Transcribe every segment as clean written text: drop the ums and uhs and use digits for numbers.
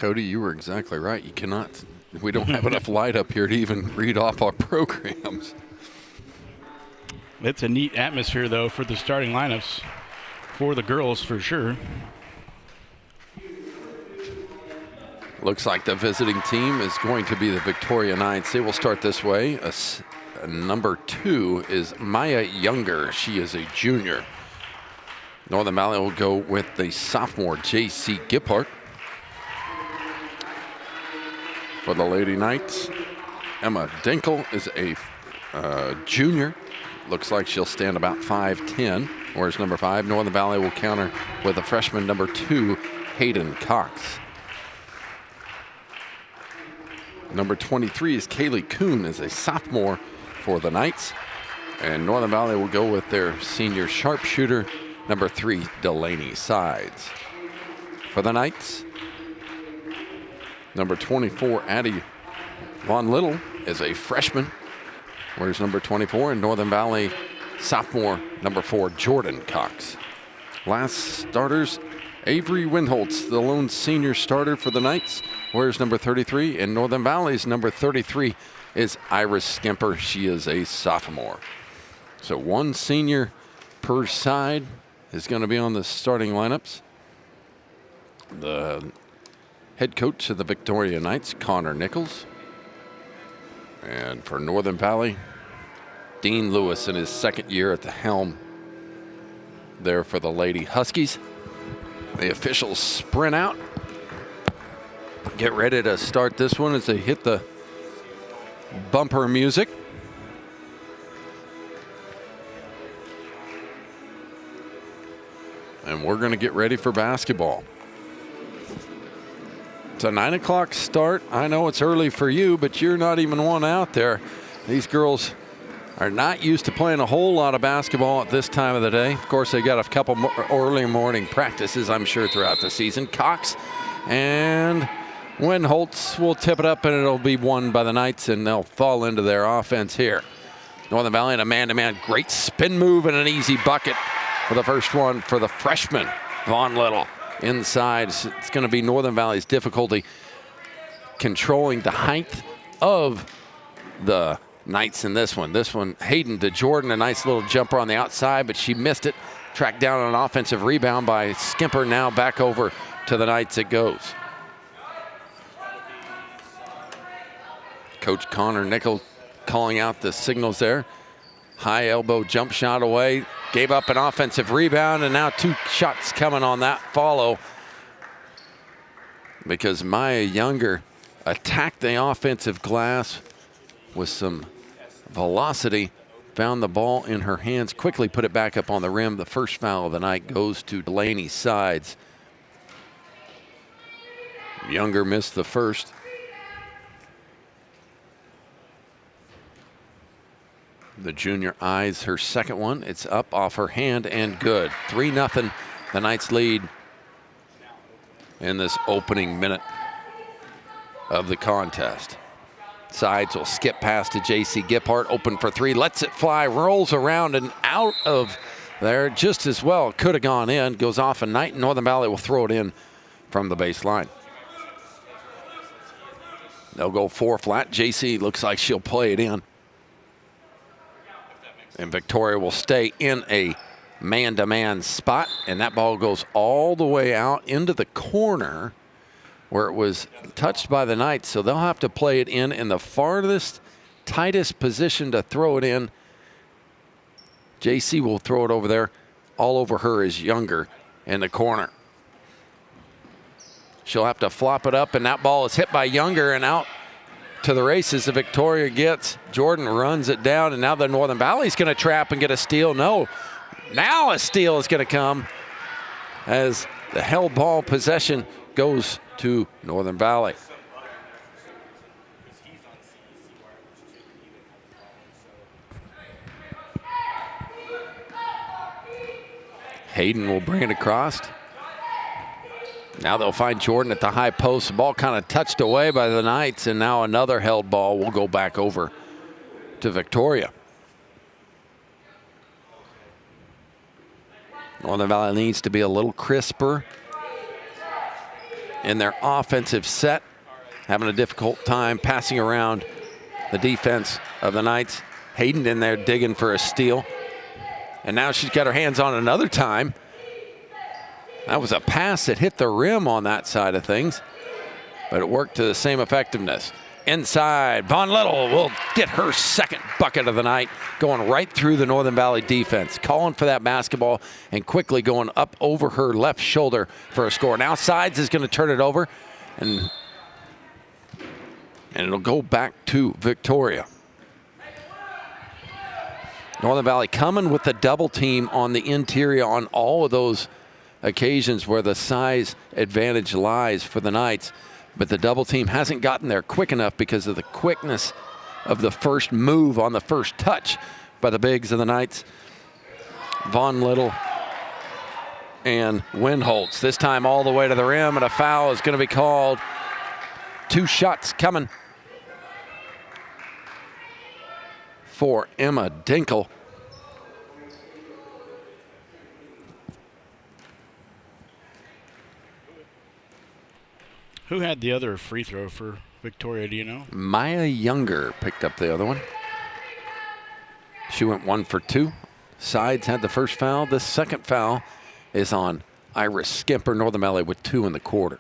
Cody, you were exactly right. You cannot, we don't have enough light up here to even read off our programs. It's a neat atmosphere, though, for the starting lineups for the girls, for sure. Looks like the visiting team is going to be the Victoria Knights. They will start this way. Number 2 is Maya Younger. She is a junior. Northern Valley will go with the sophomore J.C. Giphart. For the Lady Knights, Emma Dinkel is a junior. Looks like she'll stand about 5'10", whereas number 5, Northern Valley, will counter with a freshman number 2, Hayden Cox. Number 23 is Kaylee Kuhn, is a sophomore for the Knights. And Northern Valley will go with their senior sharpshooter, number 3, Delaney Sides. For the Knights, number 24, Addie Von Little, is a freshman. Whereas number 24 in Northern Valley, sophomore, number 4, Jordan Cox. Last starters, Avery Windholtz, the lone senior starter for the Knights. Whereas number 33 in Northern Valley's number 33 is Iris Skimper. She is a sophomore. So one senior per side is going to be on the starting lineups. The head coach of the Victoria Knights, Connor Nichols. And for Northern Valley, Dean Lewis in his second year at the helm there for the Lady Huskies. The officials sprint out. Get ready to start this one as they hit the bumper music. And we're going to get ready for basketball. It's a 9 o'clock start. I know it's early for you, but you're not even one out there. These girls are not used to playing a whole lot of basketball at this time of the day. Of course, they got a couple early morning practices, I'm sure, throughout the season. Cox and Windholtz will tip it up, and it'll be won by the Knights, and they'll fall into their offense here. Northern Valley in a man-to-man, great spin move and an easy bucket for the first one for the freshman, Von Little. Inside, it's going to be Northern Valley's difficulty controlling the height of the Knights in this one. This one, Hayden to Jordan, a nice little jumper on the outside, but she missed it. Tracked down on an offensive rebound by Skimper. Now back over to the Knights it goes. Coach Connor Nichols calling out the signals there. High elbow jump shot away. Gave up an offensive rebound, and now 2 shots coming on that follow because Maya Younger attacked the offensive glass with some velocity, found the ball in her hands, quickly put it back up on the rim. The first foul of the night goes to Delaney Sides. Younger missed the first. The junior eyes her second one. It's up off her hand and good. 3-0, the Knights lead in this opening minute of the contest. Sides will skip past to J.C. Giphart, open for 3, lets it fly, rolls around and out of there just as well. Could have gone in, goes off a Knight, and Northern Valley will throw it in from the baseline. They'll go 4 flat. J.C. looks like she'll play it in. And Victoria will stay in a man-to-man spot, and that ball goes all the way out into the corner where it was touched by the Knights, so they'll have to play it in the farthest, tightest position to throw it in. JC will throw it over there. All over her is Younger in the corner. She'll have to flop it up, and that ball is hit by Younger and out to the races. The Victoria gets. Jordan runs it down, and now the Northern Valley's going to trap and get a steal. No, now a steal is going to come as the held ball possession goes to Northern Valley. Hayden will bring it across. Now they'll find Jordan at the high post. The ball kind of touched away by the Knights, and now another held ball will go back over to Victoria. Northern Valley needs to be a little crisper in their offensive set, having a difficult time passing around the defense of the Knights. Hayden in there digging for a steal. And now she's got her hands on another time. That was a pass that hit the rim on that side of things, but it worked to the same effectiveness. Inside, Von Little will get her second bucket of the night, going right through the Northern Valley defense, calling for that basketball and quickly going up over her left shoulder for a score. Now Sides is going to turn it over, and it'll go back to Victoria. Northern Valley coming with the double team on the interior on all of those occasions where the size advantage lies for the Knights. But the double team hasn't gotten there quick enough because of the quickness of the first move on the first touch by the bigs of the Knights. Von Little and Windholtz. This time all the way to the rim, and a foul is going to be called. 2 shots coming for Emma Dinkle. Who had the other free throw for Victoria, do you know? Maya Younger picked up the other one. She went 1 for 2. Sides had the first foul. The second foul is on Iris Skimper. Northern Valley with 2 in the quarter.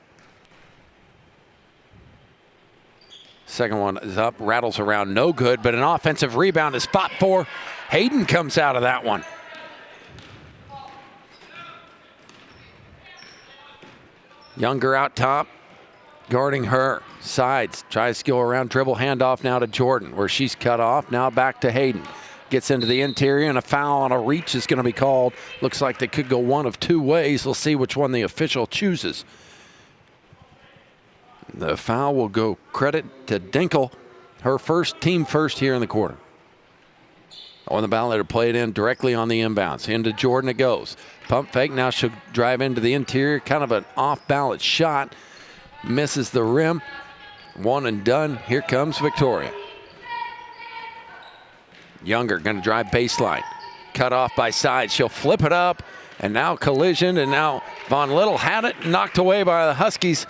Second one is up, rattles around, no good, but an offensive rebound is fought for. Hayden comes out of that one. Younger out top, guarding her. Sides, tries to go around, dribble, handoff now to Jordan, where she's cut off. Now back to Hayden. Gets into the interior, and a foul on a reach is going to be called. Looks like they could go one of 2 ways. We'll see which one the official chooses. The foul will go credit to Dinkle, her team first here in the quarter. On the Valley to play it in directly on the inbounds. Into Jordan it goes. Pump fake, now she'll drive into the interior. Kind of an off-balance shot. Misses the rim. 1 and done. Here comes Victoria. Younger going to drive baseline. Cut off by Sides. She'll flip it up, and now collision, and now Von Little had it, knocked away by the Huskies.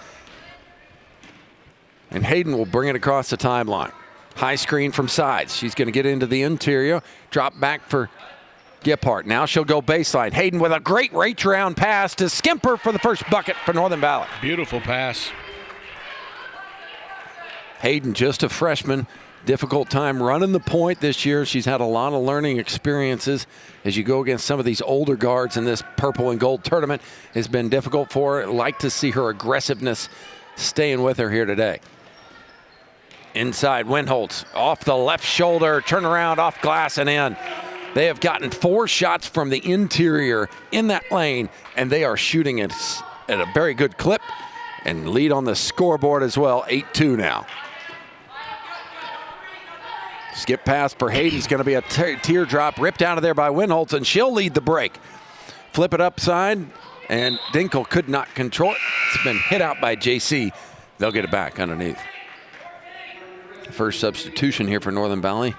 And Hayden will bring it across the timeline. High screen from Sides. She's going to get into the interior. Drop back for Gephardt. Now she'll go baseline. Hayden with a great reach around pass to Skimper for the first bucket for Northern Valley. Beautiful pass. Hayden, just a freshman. Difficult time running the point this year. She's had a lot of learning experiences as you go against some of these older guards in this purple and gold tournament. It's been difficult for her. Like to see her aggressiveness staying with her here today. Inside, Windholtz off the left shoulder, turn around, off glass and in. They have gotten 4 shots from the interior in that lane, and they are shooting it at a very good clip and lead on the scoreboard as well, 8-2 now. Skip pass for Hayden's going to be a teardrop ripped out of there by Windholtz, and she'll lead the break. Flip it upside, and Dinkle could not control it. It's been hit out by JC. They'll get it back underneath. First substitution here for Northern Valley.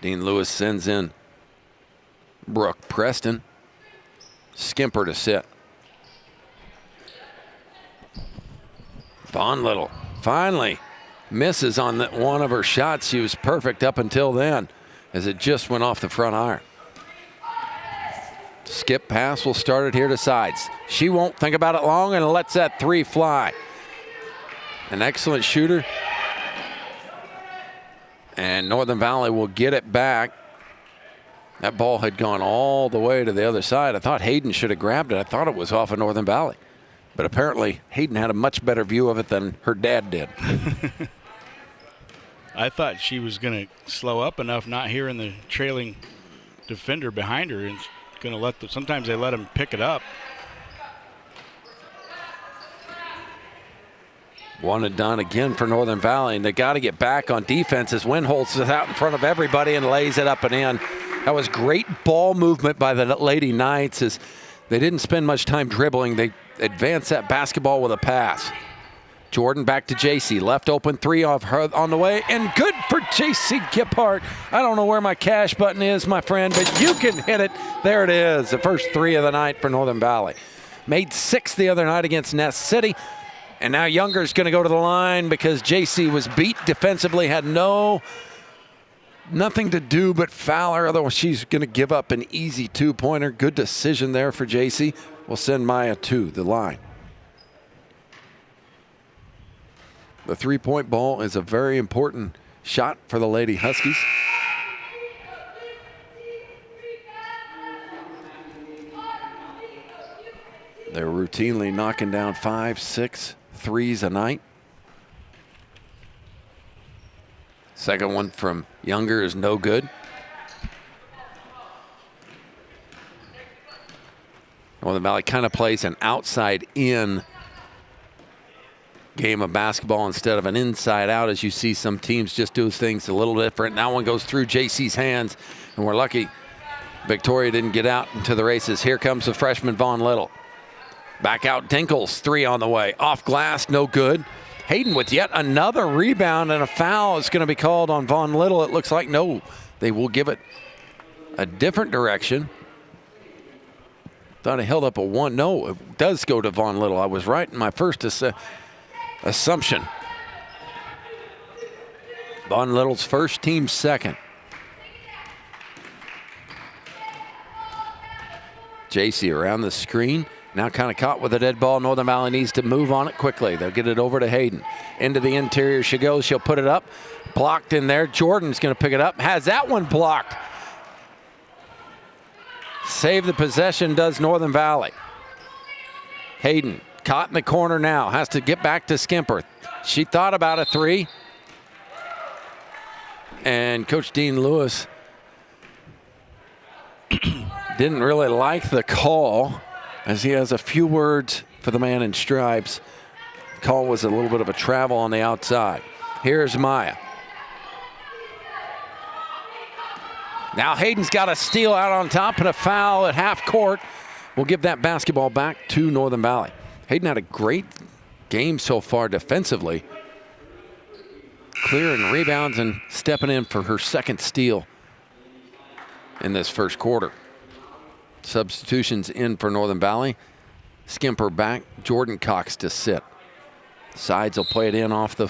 Dean Lewis sends in Brooke Preston. Skimper to sit. Von Little finally misses on one of her shots. She was perfect up until then, as it just went off the front iron. Skip pass will start it here to Sides. She won't think about it long and lets that 3 fly. An excellent shooter. And Northern Valley will get it back. That ball had gone all the way to the other side. I thought Hayden should have grabbed it. I thought it was off of Northern Valley. But apparently Hayden had a much better view of it than her dad did. I thought she was going to slow up enough, not hearing the trailing defender behind her, and going to let them. Sometimes they let them pick it up. 1 and done again for Northern Valley, and they got to get back on defense as Windholtz is out in front of everybody and lays it up and in. That was great ball movement by the Lady Knights as they didn't spend much time dribbling. They advanced that basketball with a pass. Jordan back to JC, left open 3 off her on the way, and good for JC Gephardt. I don't know where my cash button is, my friend, but you can hit it. There it is, the first 3 of the night for Northern Valley. Made 6 the other night against Nest City. And now Younger's going to go to the line because JC was beat defensively, had nothing to do but foul her. Otherwise, she's going to give up an easy 2-pointer. Good decision there for JC. We'll send Maya to the line. The 3-point ball is a very important shot for the Lady Huskies. They're routinely knocking down 5, 6 threes a night. Second one from Younger is no good. Northern Valley kind of plays an outside-in game of basketball instead of an inside-out, as you see some teams just do things a little different. That one goes through JC's hands, and we're lucky Victoria didn't get out into the races. Here comes the freshman Vaughn Little. Back out Dinkles, 3 on the way. Off glass, no good. Hayden with yet another rebound, and a foul is going to be called on Vaughn Little. It looks like no, they will give it a different direction. Thought it held up a 1. No, it does go to Vaughn Little. I was right in my first assumption. Vaughn Little's first, team second. JC around the screen. Now kind of caught with a dead ball. Northern Valley needs to move on it quickly. They'll get it over to Hayden. Into the interior she goes. She'll put it up. Blocked in there. Jordan's going to pick it up. Has that one blocked. Save the possession does Northern Valley. Hayden caught in the corner now. Has to get back to Skimper. She thought about a 3. And Coach Dean Lewis didn't really like the call, as he has a few words for the man in stripes. The call was a little bit of a travel on the outside. Here's Maya. Now Hayden's got a steal out on top and a foul at half court. We'll give that basketball back to Northern Valley. Hayden had a great game so far defensively. Clearing rebounds and stepping in for her second steal in this first quarter. Substitutions in for Northern Valley. Skimper back, Jordan Cox to sit. Sides will play it in off the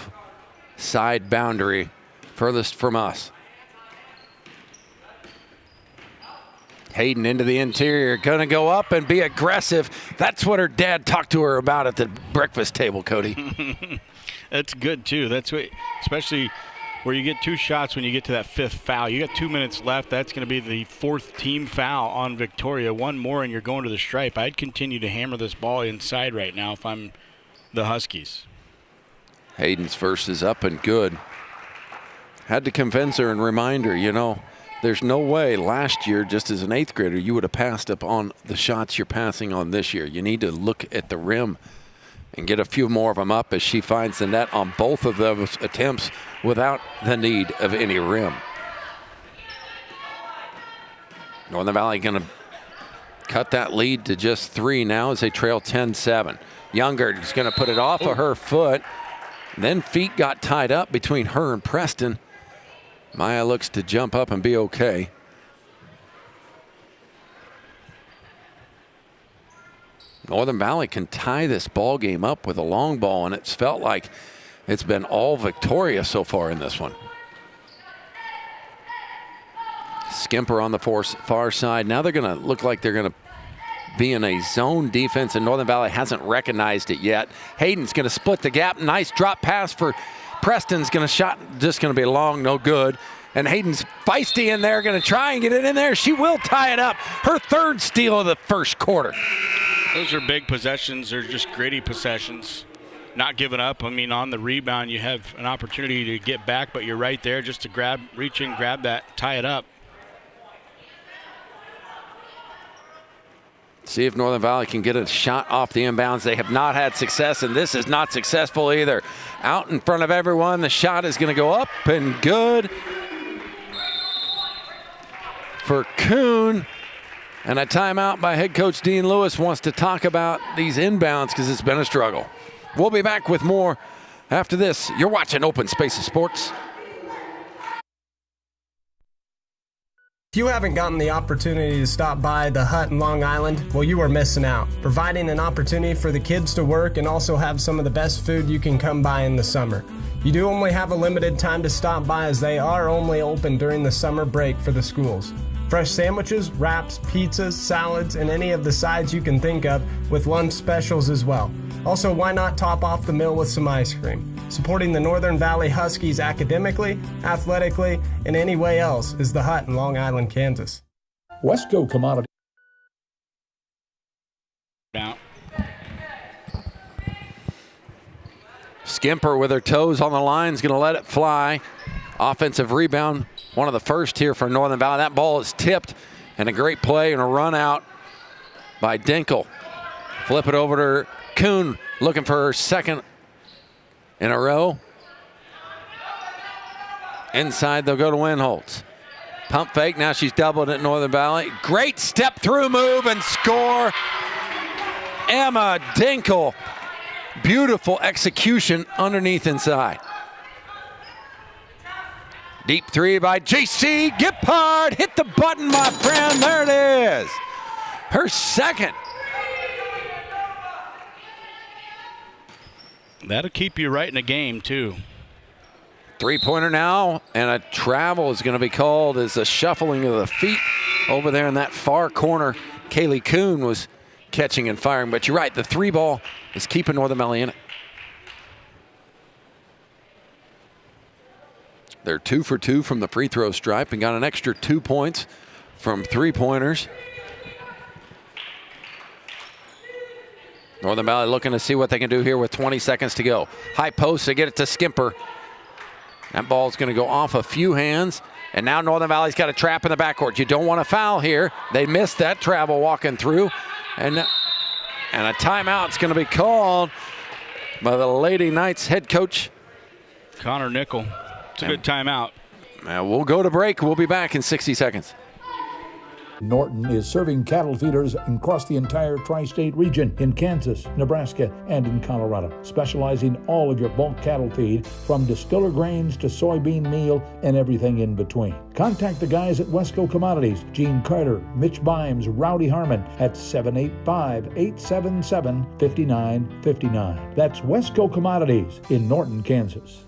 side boundary furthest from us. Hayden into the interior, gonna go up and be aggressive. That's what her dad talked to her about at the breakfast table, Cody. That's good too. That's what, especially where you get 2 shots when you get to that 5th foul. You got 2 minutes left. That's going to be the 4th team foul on Victoria. 1 more and you're going to the stripe. I'd continue to hammer this ball inside right now if I'm the Huskies. Hayden's first is up and good. Had to convince her and remind her, you know, there's no way last year, just as an 8th grader, you would have passed up on the shots you're passing on this year. You need to look at the rim and get a few more of them up as she finds the net on both of those attempts without the need of any rim. Northern Valley going to cut that lead to just 3 now as they trail 10-7. Younger is going to put it off of her foot. Then feet got tied up between her and Preston. Maya looks to jump up and be okay. Northern Valley can tie this ball game up with a long ball, and it's felt like it's been all Victoria so far in this one. Skimper on the far side. Now they're going to look like they're going to be in a zone defense, and Northern Valley hasn't recognized it yet. Hayden's going to split the gap. Nice drop pass for Preston's going to shot, just going to be long, no good. And Hayden's feisty in there, going to try and get it in there. She will tie it up. Her 3rd steal of the first quarter. Those are big possessions. They're just gritty possessions. Not giving up. I mean, on the rebound, you have an opportunity to get back, but you're right there just to reach in, grab that, tie it up. See if Northern Valley can get a shot off the inbounds. They have not had success, and this is not successful either. Out in front of everyone, the shot is going to go up and good for Kuhn. And a timeout by head coach Dean Lewis. Wants to talk about these inbounds because it's been a struggle. We'll be back with more after this. You're watching Open Spaces Sports. If you haven't gotten the opportunity to stop by the Hut in Long Island, well, you are missing out. Providing an opportunity for the kids to work and also have some of the best food you can come by in the summer. You do only have a limited time to stop by as they are only open during the summer break for the schools. Fresh sandwiches, wraps, pizzas, salads, and any of the sides you can think of with lunch specials as well. Also, why not top off the meal with some ice cream? Supporting the Northern Valley Huskies academically, athletically, and any way else is the Hut in Long Island, Kansas. Wesco Commodity. Now. Skimper with her toes on the line is going to let it fly. Offensive rebound, one of the first here for Northern Valley. That ball is tipped, and a great play and a run out by Dinkel. Flip it over to Kuhn, looking for her second in a row. Inside, they'll go to Winholtz. Pump fake, now she's doubled at Northern Valley. Great step through move and score. Emma Dinkel. Beautiful execution underneath inside. Deep three by J.C. Gippard. Hit the button, my friend. There it is. Her second. That'll keep you right in the game, too. Three-pointer now, and a travel is going to be called as a shuffling of the feet over there in that far corner. Kaylee Kuhn was catching and firing, but you're right, the three ball is keeping Northern Valley in it. They're 2 for 2 from the free throw stripe and got an extra 2 points from three-pointers. Northern Valley looking to see what they can do here with 20 seconds to go. High post, they get it to Skimper. That ball's going to go off a few hands, and now Northern Valley's got a trap in the backcourt. You don't want to foul here. They missed that travel walking through, and a timeout's going to be called by the Lady Knights head coach. Connor Nickel. It's a good timeout. We'll go to break. We'll be back in 60 seconds. Norton is serving cattle feeders across the entire tri-state region in Kansas, Nebraska, and in Colorado, specializing all of your bulk cattle feed from distiller grains to soybean meal and everything in between. Contact the guys at Wesco Commodities, Gene Carter, Mitch Bimes, Rowdy Harmon at 785-877-5959. That's Wesco Commodities in Norton, Kansas.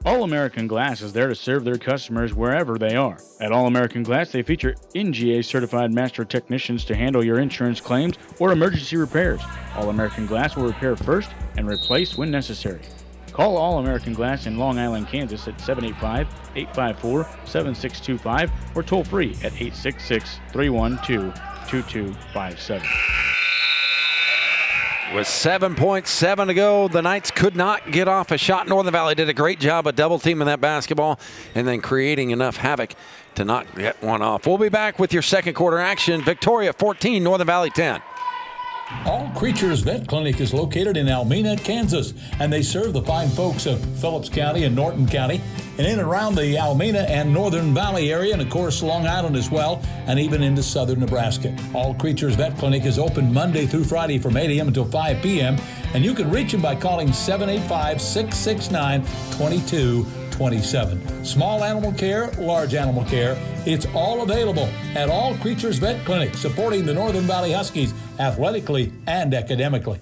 All American Glass is there to serve their customers wherever they are. At All American Glass, they feature NGA certified master technicians to handle your insurance claims or emergency repairs. All American Glass will repair first and replace when necessary. Call All American Glass in Long Island, Kansas at 785-854-7625 or toll free at 866-312-2257. With 7.7 to go, the Knights could not get off a shot. Northern Valley did a great job of double teaming that basketball and then creating enough havoc to not get one off. We'll be back with your second quarter action. Victoria 14, Northern Valley 10. All Creatures Vet Clinic is located in Almena, Kansas, and they serve the fine folks of Phillips County and Norton County, and in and around the Almena and Northern Valley area, and of course Long Island as well, and even into southern Nebraska. All Creatures Vet Clinic is open Monday through Friday from 8 a.m. until 5 p.m., and you can reach them by calling 785-669-2227. Small animal care, large animal care, it's all available at All Creatures Vet Clinic, supporting the Northern Valley Huskies athletically and academically.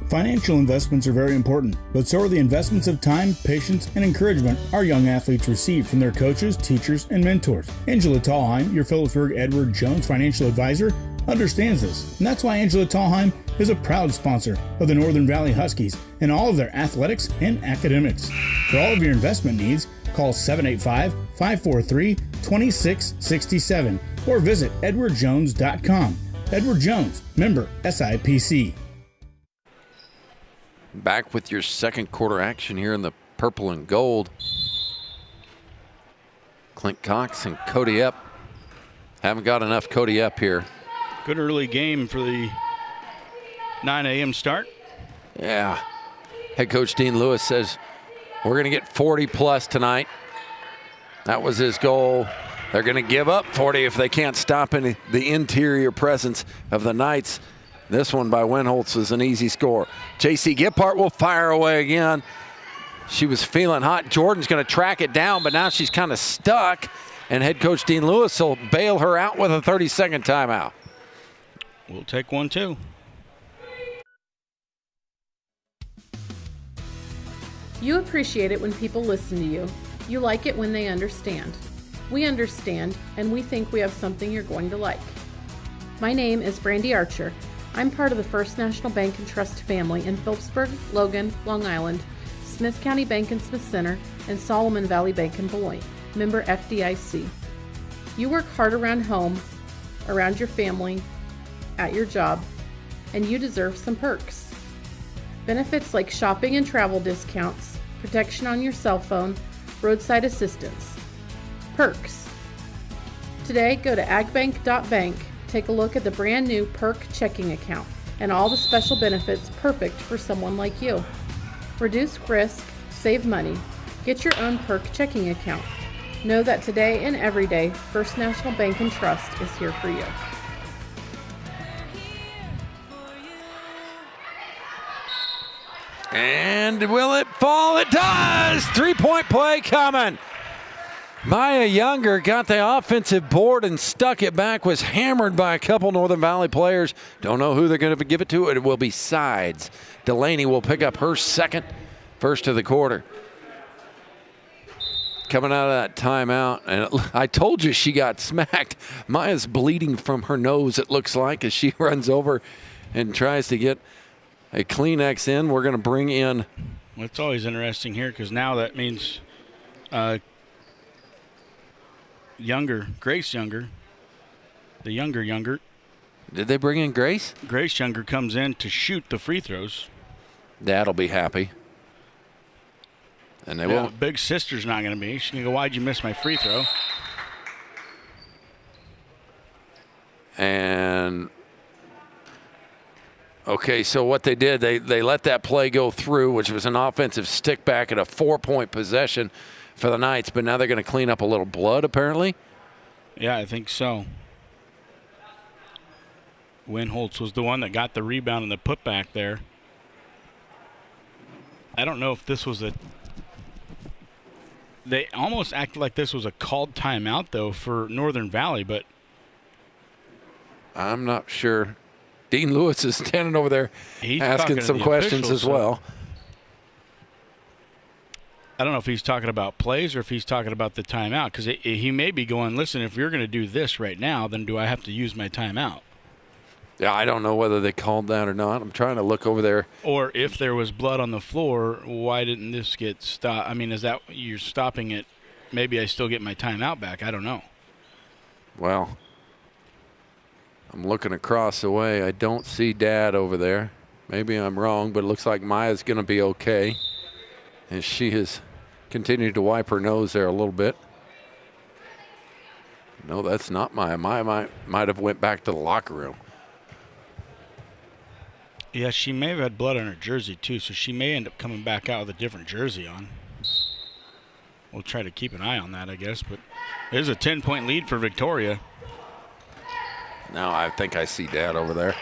Financial investments are very important, but so are the investments of time, patience, and encouragement our young athletes receive from their coaches, teachers, and mentors. Angela Tallheim, your Phillipsburg Edward Jones financial advisor, understands this, and that's why Angela Tallheim is a proud sponsor of the Northern Valley Huskies and all of their athletics and academics. For all of your investment needs, call 785-543-2667 or visit edwardjones.com. Edward Jones, member SIPC. Back with your second quarter action here in the purple and gold. Clint Cox and Cody Epp. Haven't got enough Cody Epp here. Good early game for the 9 a.m. start. Yeah. Head coach Dean Lewis says we're going to get 40 plus tonight. That was his goal. They're going to give up 40 if they can't stop the interior presence of the Knights. This one by Winholtz is an easy score. J.C. Gippart will fire away again. She was feeling hot. Jordan's going to track it down, but now she's kind of stuck, and head coach Dean Lewis will bail her out with a 30-second timeout. We'll take one, too. You appreciate it when people listen to you. You like it when they understand. We understand, and we think we have something you're going to like. My name is Brandy Archer. I'm part of the First National Bank and Trust family in Phillipsburg, Logan, Long Island, Smith County Bank and Smith Center, and Solomon Valley Bank and Beloit, member FDIC. You work hard around home, around your family, at your job, and you deserve some perks. Benefits like shopping and travel discounts, protection on your cell phone, roadside assistance. Perks. Today, go to agbank.bank, take a look at the brand new Perk checking account and all the special benefits perfect for someone like you. Reduce risk, save money, get your own Perk checking account. Know that today and every day, First National Bank and Trust is here for you. And will it fall? It does! 3-point play coming. Maya Younger got the offensive board and stuck it back, was hammered by a couple Northern Valley players. Don't know who they're going to give it to. It will be Sides. Delaney will pick up her second, first of the quarter. Coming out of that timeout, and I told you she got smacked. Maya's bleeding from her nose, it looks like, as she runs over and tries to get a Kleenex in. We're going to bring in. Well, it's always interesting here because now that means Grace Younger, the younger. Did they bring in Grace? Grace Younger comes in to shoot the free throws. Dad'll be happy. And they won't. Big sister's not going to be. She's going to go, why'd you miss my free throw? And okay, so what they did, they let that play go through, which was an offensive stick back at a 4-point possession for the Knights, but now they're going to clean up a little blood, apparently. Yeah, I think so. Winholtz was the one that got the rebound and the putback there. I don't know if this was a... They almost acted like this was a called timeout, though, for Northern Valley, but... I'm not sure. Dean Lewis is standing over there asking some questions as well. I don't know if he's talking about plays or if he's talking about the timeout, because he may be going, listen, if you're going to do this right now, then do I have to use my timeout? Yeah, I don't know whether they called that or not. I'm trying to look over there. Or if there was blood on the floor, why didn't this get stopped? I mean, is that you're stopping it? Maybe I still get my timeout back. I don't know. Well, I'm looking across the way. I don't see Dad over there. Maybe I'm wrong, but it looks like Maya's going to be okay. And she has continued to wipe her nose there a little bit. No, that's not Maya. Maya might have went back to the locker room. Yeah, she may have had blood on her jersey, too, so she may end up coming back out with a different jersey on. We'll try to keep an eye on that, I guess, but there's a 10-point lead for Victoria. Now I think I see Dad over there.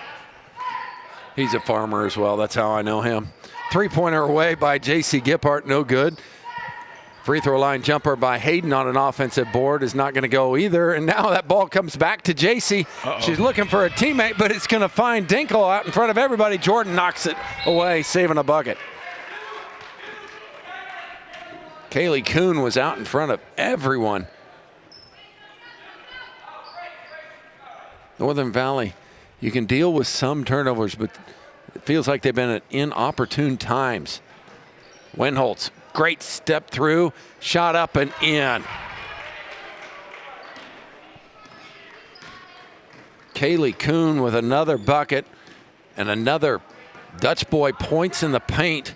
He's a farmer as well. That's how I know him. 3-pointer away by J.C. Gippart, no good. Free throw line jumper by Hayden on an offensive board is not going to go either. And now that ball comes back to J.C. She's looking for a teammate, but it's going to find Dinkle out in front of everybody. Jordan knocks it away, saving a bucket. Kaylee Kuhn was out in front of everyone. Northern Valley, you can deal with some turnovers, but it feels like they've been at inopportune times. Winholtz, great step through, shot up and in. Kaylee Kuhn with another bucket and another Dutch boy points in the paint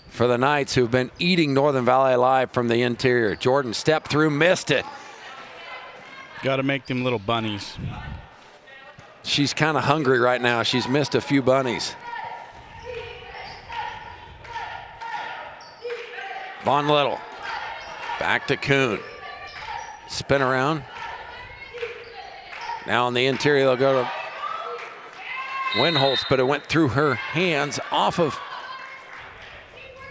for the Knights, who've been eating Northern Valley alive from the interior. Jordan stepped through, missed it. Got to make them little bunnies. She's kind of hungry right now. She's missed a few bunnies. Von Little, back to Kuhn. Spin around. Now on the interior, they'll go to Winholtz, but it went through her hands off of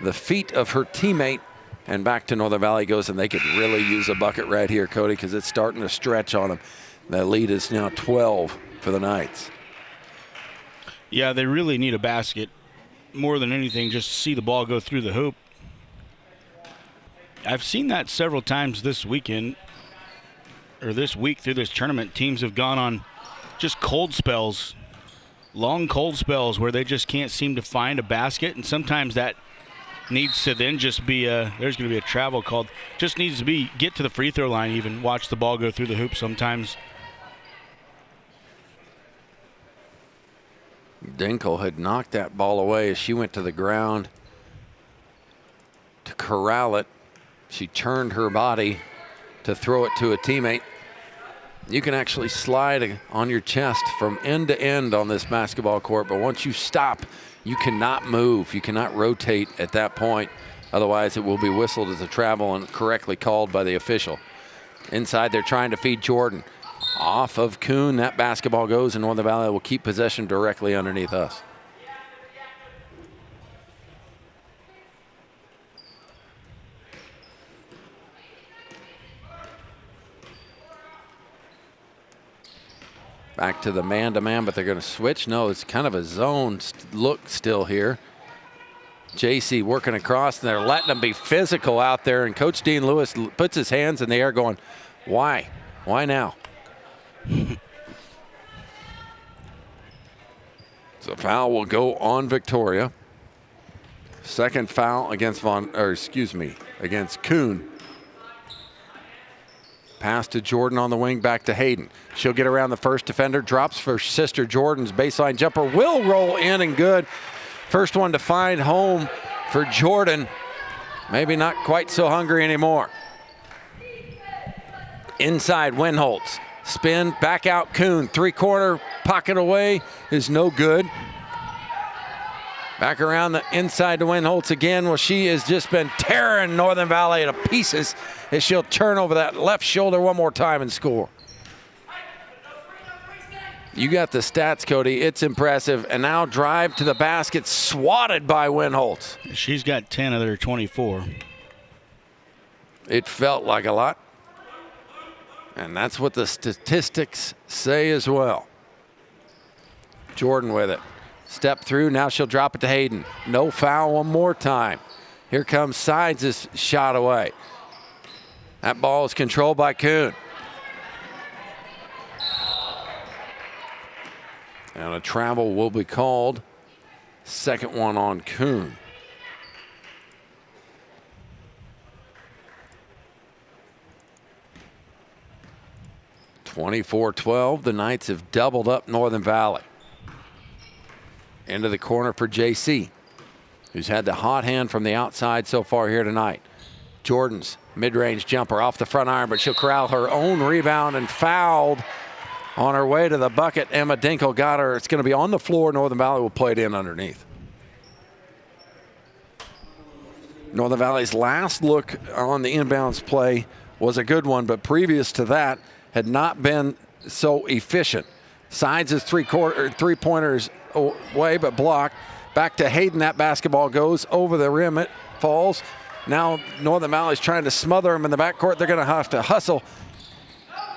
the feet of her teammate, And back to Northern Valley goes, and they could really use a bucket right here, Cody, because it's starting to stretch on them. That lead is now 12 for the Knights. Yeah, they really need a basket more than anything, just to see the ball go through the hoop. I've seen that several times this weekend, or this week through this tournament. Teams have gone on just cold spells, long cold spells where they just can't seem to find a basket, and sometimes that needs to then just be there's going to be a travel called. Just needs to be get to the free throw line, even watch the ball go through the hoop sometimes. Dinkle had knocked that ball away as she went to the ground to corral it. She turned her body to throw it to a teammate. You can actually slide on your chest from end to end on this basketball court, but once you stop, you cannot move. You cannot rotate at that point. Otherwise, it will be whistled as a travel and correctly called by the official. Inside, they're trying to feed Jordan. Off of Kuhn, that basketball goes, and Northern Valley will keep possession directly underneath us. Back to the man-to-man, but they're going to switch. No, it's kind of a zone look still here. JC working across, and they're letting them be physical out there, and Coach Dean Lewis puts his hands in the air going, why? Why now? So foul will go on Victoria. Second foul against against Kuhn. Pass to Jordan on the wing, back to Hayden. She'll get around the first defender, drops for sister Jordan's baseline jumper, will roll in and good. First one to find home for Jordan. Maybe not quite so hungry anymore. Inside, Winholtz. Spin, back out Kuhn. Three-quarter, pocket away is no good. Back around the inside to Winholtz again. Well, she has just been tearing Northern Valley to pieces as she'll turn over that left shoulder one more time and score. You got the stats, Cody. It's impressive. And now drive to the basket, swatted by Winholtz. She's got 10 of their 24. It felt like a lot. And that's what the statistics say as well. Jordan with it. Step through, now she'll drop it to Hayden. No foul one more time. Here comes Sides' shot away. That ball is controlled by Kuhn. And a travel will be called. Second one on Kuhn. (24-12). The Knights have doubled up Northern Valley. Into the corner for JC, who's had the hot hand from the outside so far here tonight. Jordan's mid-range jumper off the front iron, but she'll corral her own rebound and fouled on her way to the bucket. Emma Dinkle got her. It's going to be on the floor. Northern Valley will play it in underneath. Northern Valley's last look on the inbounds play was a good one, but previous to that had not been so efficient. Sides is three-pointers away, but blocked. Back to Hayden. That basketball goes over the rim. It falls. Now Northern Valley's trying to smother them in the backcourt. They're going to have to hustle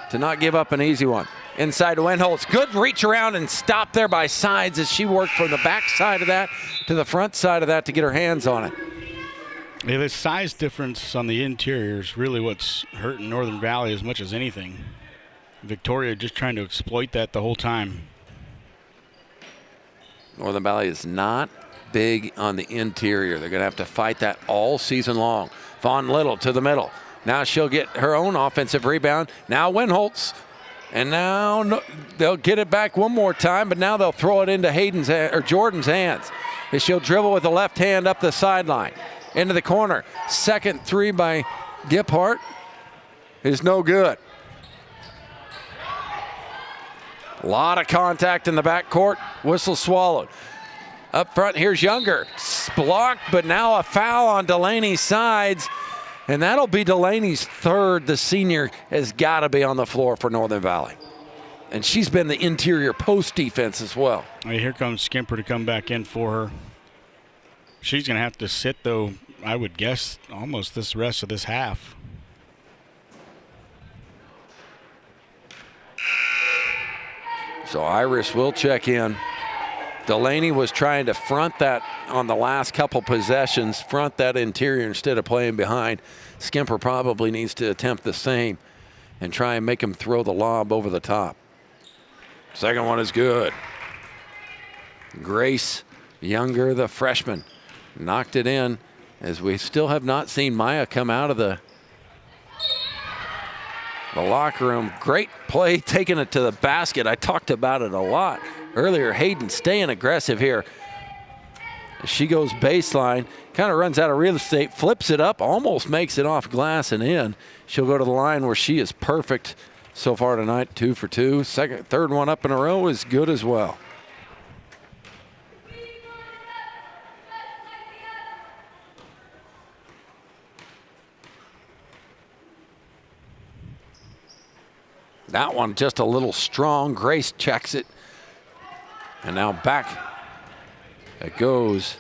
to not give up an easy one. Inside to Winholtz. Good reach around and stop there by Sides as she worked from the back side of that to the front side of that to get her hands on it. Yeah, the size difference on the interior is really what's hurting Northern Valley as much as anything. Victoria just trying to exploit that the whole time. Northern Valley is not big on the interior. They're going to have to fight that all season long. Vaughn Little to the middle. Now she'll get her own offensive rebound. Now Winholtz. And now they'll get it back one more time, but now they'll throw it into Jordan's hands. As she'll dribble with the left hand up the sideline. Into the corner. Second three by Giphart is no good. A lot of contact in the backcourt. Whistle swallowed. Up front, here's Younger. Blocked, but now a foul on Delaney's Sides. And that'll be Delaney's third. The senior has got to be on the floor for Northern Valley. And she's been the interior post defense as well. Here comes Skimper to come back in for her. She's going to have to sit, though, I would guess, almost this rest of this half. So Irish will check in. Delaney was trying to front that on the last couple possessions, front that interior instead of playing behind. Skimper probably needs to attempt the same and try and make him throw the lob over the top. Second one is good. Grace Younger, the freshman, knocked it in, as we still have not seen Maya come out of the locker room. Great play, taking it to the basket. I talked about it a lot earlier. Hayden staying aggressive here. She goes baseline, kind of runs out of real estate, flips it up, almost makes it off glass and in. She'll go to the line where she is perfect so far tonight, 2 for 2. Third one up in a row is good as well. That one just a little strong. Grace checks it. And now back it goes.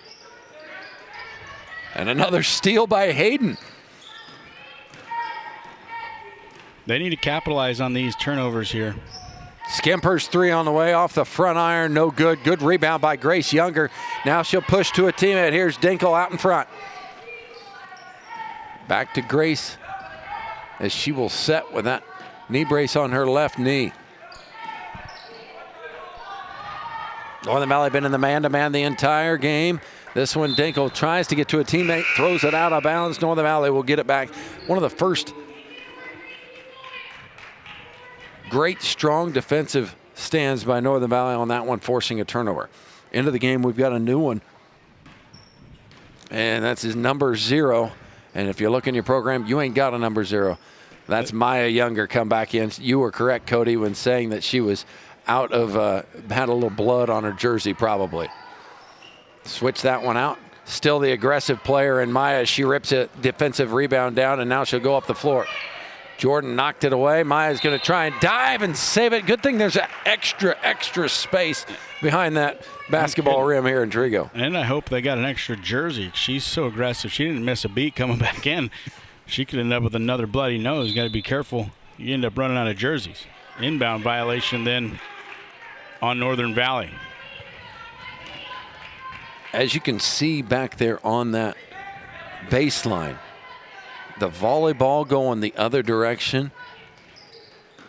And another steal by Hayden. They need to capitalize on these turnovers here. Skimper's three on the way off the front iron. No good. Good rebound by Grace Younger. Now she'll push to a teammate. Here's Dinkle out in front. Back to Grace as she will set with that knee brace on her left knee. Northern Valley been in the man-to-man the entire game. This one, Dinkle tries to get to a teammate, throws it out of bounds. Northern Valley will get it back. One of the first great, strong defensive stands by Northern Valley on that one, forcing a turnover. Into the game, we've got a new one. And that's his number 0. And if you look in your program, you ain't got a number 0. That's Maya Younger come back in. You were correct, Cody, when saying that she was out of, had a little blood on her jersey probably. Switch that one out. Still the aggressive player in Maya. She rips a defensive rebound down, and now she'll go up the floor. Jordan knocked it away. Maya's going to try and dive and save it. Good thing there's an extra space behind that basketball rim here in Trigo. And I hope they got an extra jersey. She's so aggressive. She didn't miss a beat coming back in. She could end up with another bloody nose. Got to be careful. You end up running out of jerseys. Inbound violation then on Northern Valley. As you can see back there on that baseline, the volleyball going the other direction.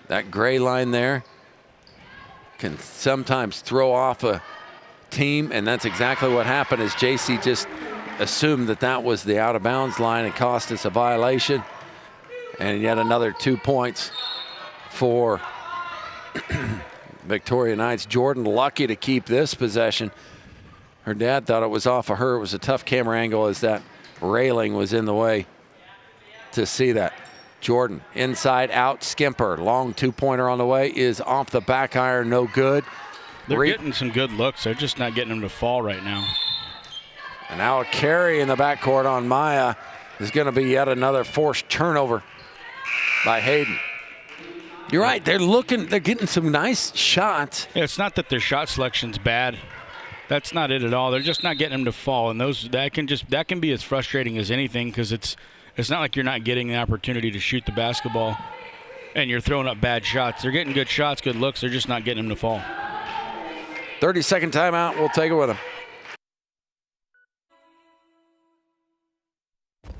That gray line there can sometimes throw off a team, and that's exactly what happened, as JC just assumed that that was the out of bounds line and cost us a violation. And yet another 2 points for Victoria Knights. Jordan lucky to keep this possession. Her dad thought it was off of her. It was a tough camera angle as that railing was in the way to see that. Jordan inside out, Skimper. Long 2-pointer on the way is off the back iron, no good. They're getting some good looks. They're just not getting them to fall right now. And now a carry in the backcourt on Maya is going to be yet another forced turnover by Hayden. You're right. They're getting some nice shots. Yeah, it's not that their shot selection's bad. That's not it at all. They're just not getting them to fall, and that can be as frustrating as anything, because it's not like you're not getting the opportunity to shoot the basketball and you're throwing up bad shots. They're getting good shots, good looks. They're just not getting them to fall. 30-second timeout. We'll take it with them.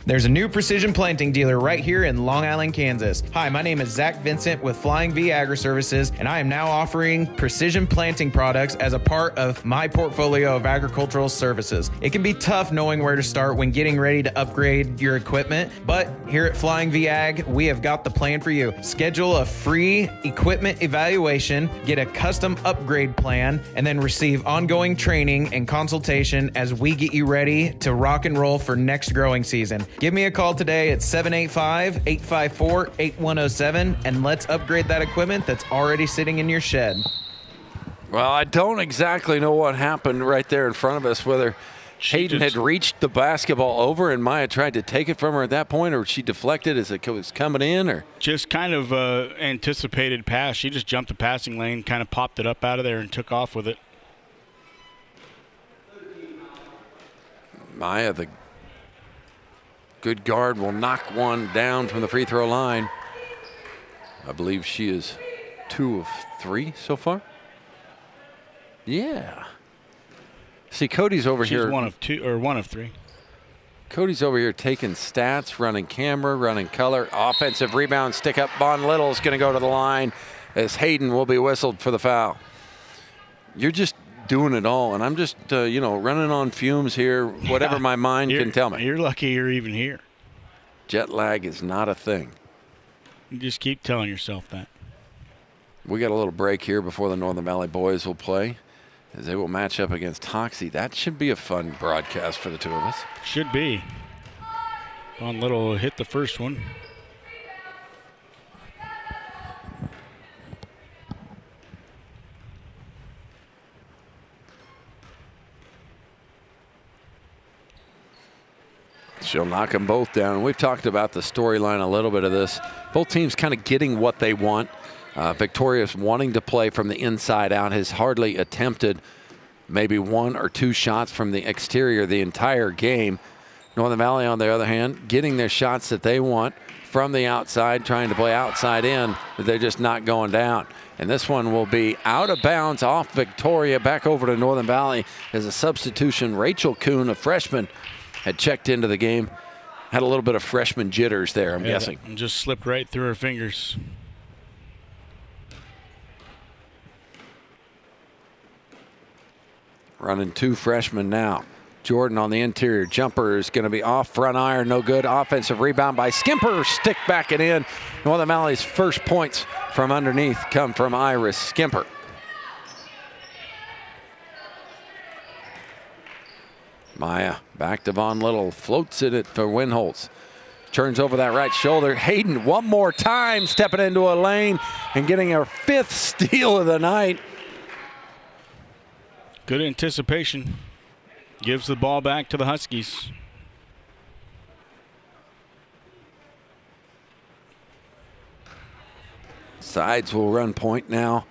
There's a new precision planting dealer right here in Long Island, Kansas. Hi, my name is Zach Vincent with Flying V Agri Services, and I am now offering precision planting products as a part of my portfolio of agricultural services. It can be tough knowing where to start when getting ready to upgrade your equipment, but here at Flying V Ag, we have got the plan for you. Schedule a free equipment evaluation, get a custom upgrade plan, and then receive ongoing training and consultation as we get you ready to rock and roll for next growing season. Give me a call today at 785-854-8107, and let's upgrade that equipment that's already sitting in your shed. Well, I don't exactly know what happened right there in front of us, whether Hayden had reached the basketball over and Maya tried to take it from her at that point, or she deflected as it was coming in, or just kind of anticipated pass. She just jumped the passing lane, kind of popped it up out of there and took off with it. Maya, the Good guard will knock one down from the free throw line. I believe she is 2 of 3 so far. Yeah. See, Cody's over here. She's 1 of 2 or 1 of 3. Cody's over here taking stats, running camera, running color. Offensive rebound, stick up. Von Little's going to go to the line as Hayden will be whistled for the foul. You're just doing it all, and I'm just, running on fumes here, whatever my mind can tell me. You're lucky you're even here. Jet lag is not a thing. You just keep telling yourself that. We got a little break here before the Northern Valley boys will play, as they will match up against Hoxie. That should be a fun broadcast for the two of us. Should be. Von Little hit the first one. She'll knock them both down. We've talked about the storyline a little bit of this. Both teams kind of getting what they want. Victoria's wanting to play from the inside out, has hardly attempted maybe 1 or 2 shots from the exterior the entire game. Northern Valley, on the other hand, getting their shots that they want from the outside, trying to play outside in, but they're just not going down. And this one will be out of bounds off Victoria, back over to Northern Valley as a substitution. Rachel Kuhn, a freshman, had checked into the game. Had a little bit of freshman jitters there, I'm guessing. And just slipped right through her fingers. Running 2 freshmen now. Jordan on the interior. Jumper is going to be off. Front iron, no good. Offensive rebound by Skimper. Stick back it in. Northern Valley's first points from underneath come from Iris Skimper. Maya back to Von Little. Floats it for Winholtz. Turns over that right shoulder. Hayden one more time stepping into a lane and getting her 5th steal of the night. Good anticipation. Gives the ball back to the Huskies. Sides will run point now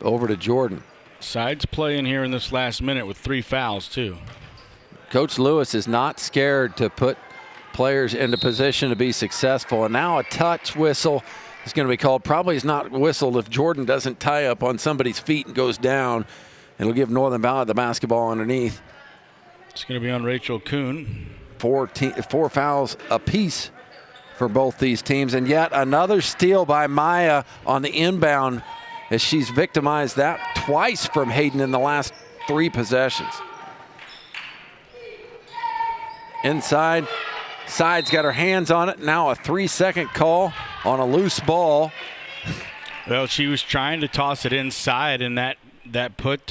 over to Jordan. Sides playing here in this last minute with 3 fouls too. Coach Lewis is not scared to put players into position to be successful. And now a touch whistle is going to be called. Probably is not whistled if Jordan doesn't tie up on somebody's feet and goes down. It'll give Northern Valley the basketball underneath. It's going to be on Rachel Kuhn. 4 fouls apiece for both these teams. And yet another steal by Maya on the inbound, as she's victimized that twice from Hayden in the last 3 possessions. Inside, Sides got her hands on it. Now a 3-second call on a loose ball. Well, she was trying to toss it inside, and that put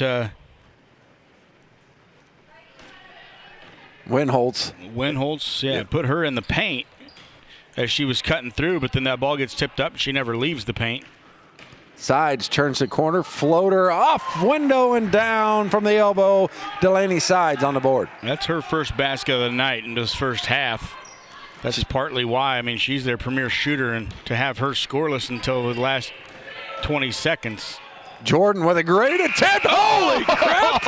Winholtz, yeah, put her in the paint as she was cutting through, but then that ball gets tipped up and she never leaves the paint. Sides turns the corner, floater off window and down from the elbow. Delaney Sides on the board. That's her first basket of the night in this first half. That's partly why. I mean, she's their premier shooter, and to have her scoreless until the last 20 seconds. Jordan with a great attempt. Holy crap!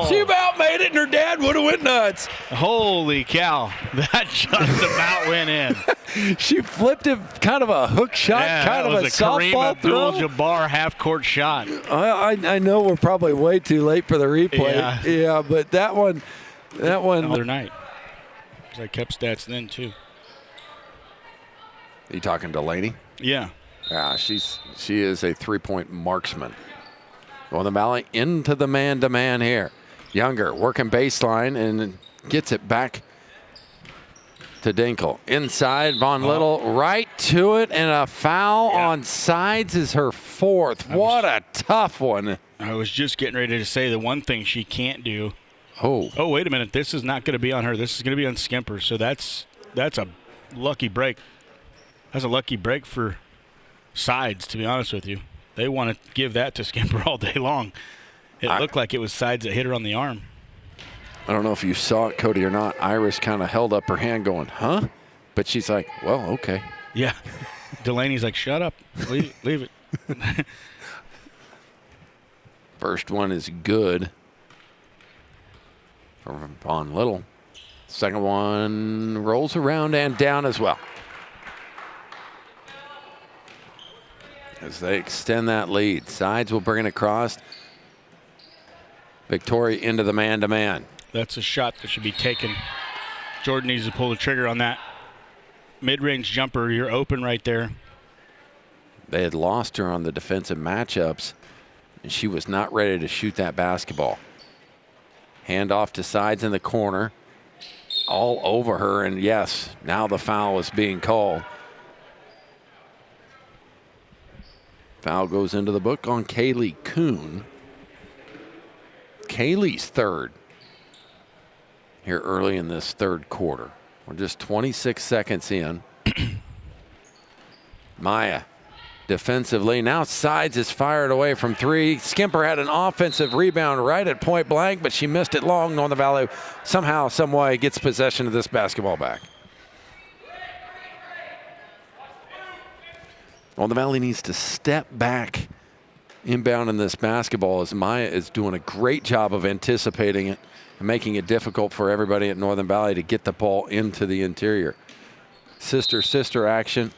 She about made it, and her dad would have went nuts. Holy cow. That just about went in. She flipped it, kind of a hook shot, kind of a softball throw. Kareem Abdul-Jabbar half-court shot. I know we're probably way too late for the replay. Yeah, but that one. Another night. I kept stats then, too. Are you talking Delaney? Yeah. Yeah, she is a 3-point marksman. Northern Valley into the man-to-man here. Younger working baseline and gets it back to Dinkle. Inside, Von Little right to it, and a foul on Sides is her 4th. What a tough one. I was just getting ready to say the one thing she can't do. Oh, wait a minute. This is not going to be on her. This is going to be on Skimper. So that's a lucky break. That's a lucky break for Sides, to be honest with you. They want to give that to Skimper all day long. It looked like it was Sides that hit her on the arm. I don't know if you saw it, Cody, or not. Iris kind of held up her hand going, huh? But she's like, well, okay. Yeah. Delaney's like, shut up. Leave it. First one is good for Von Little. Second one rolls around and down as well. As they extend that lead, Sides will bring it across. Victoria into the man-to-man. That's a shot that should be taken. Jordan needs to pull the trigger on that mid-range jumper. You're open right there. They had lost her on the defensive matchups, and she was not ready to shoot that basketball. Hand off to Sides in the corner. All over her, and yes, now the foul is being called. Foul goes into the book on Kaylee Kuhn. Kaylee's third here early in this third quarter. We're just 26 seconds in. Maya defensively. Now Sides is fired away from three. Skimper had an offensive rebound right at point blank, but she missed it long. Northern Valley somehow, some way gets possession of this basketball back. Northern Valley needs to step back inbound in this basketball as Maya is doing a great job of anticipating it and making it difficult for everybody at Northern Valley to get the ball into the interior. Sister action.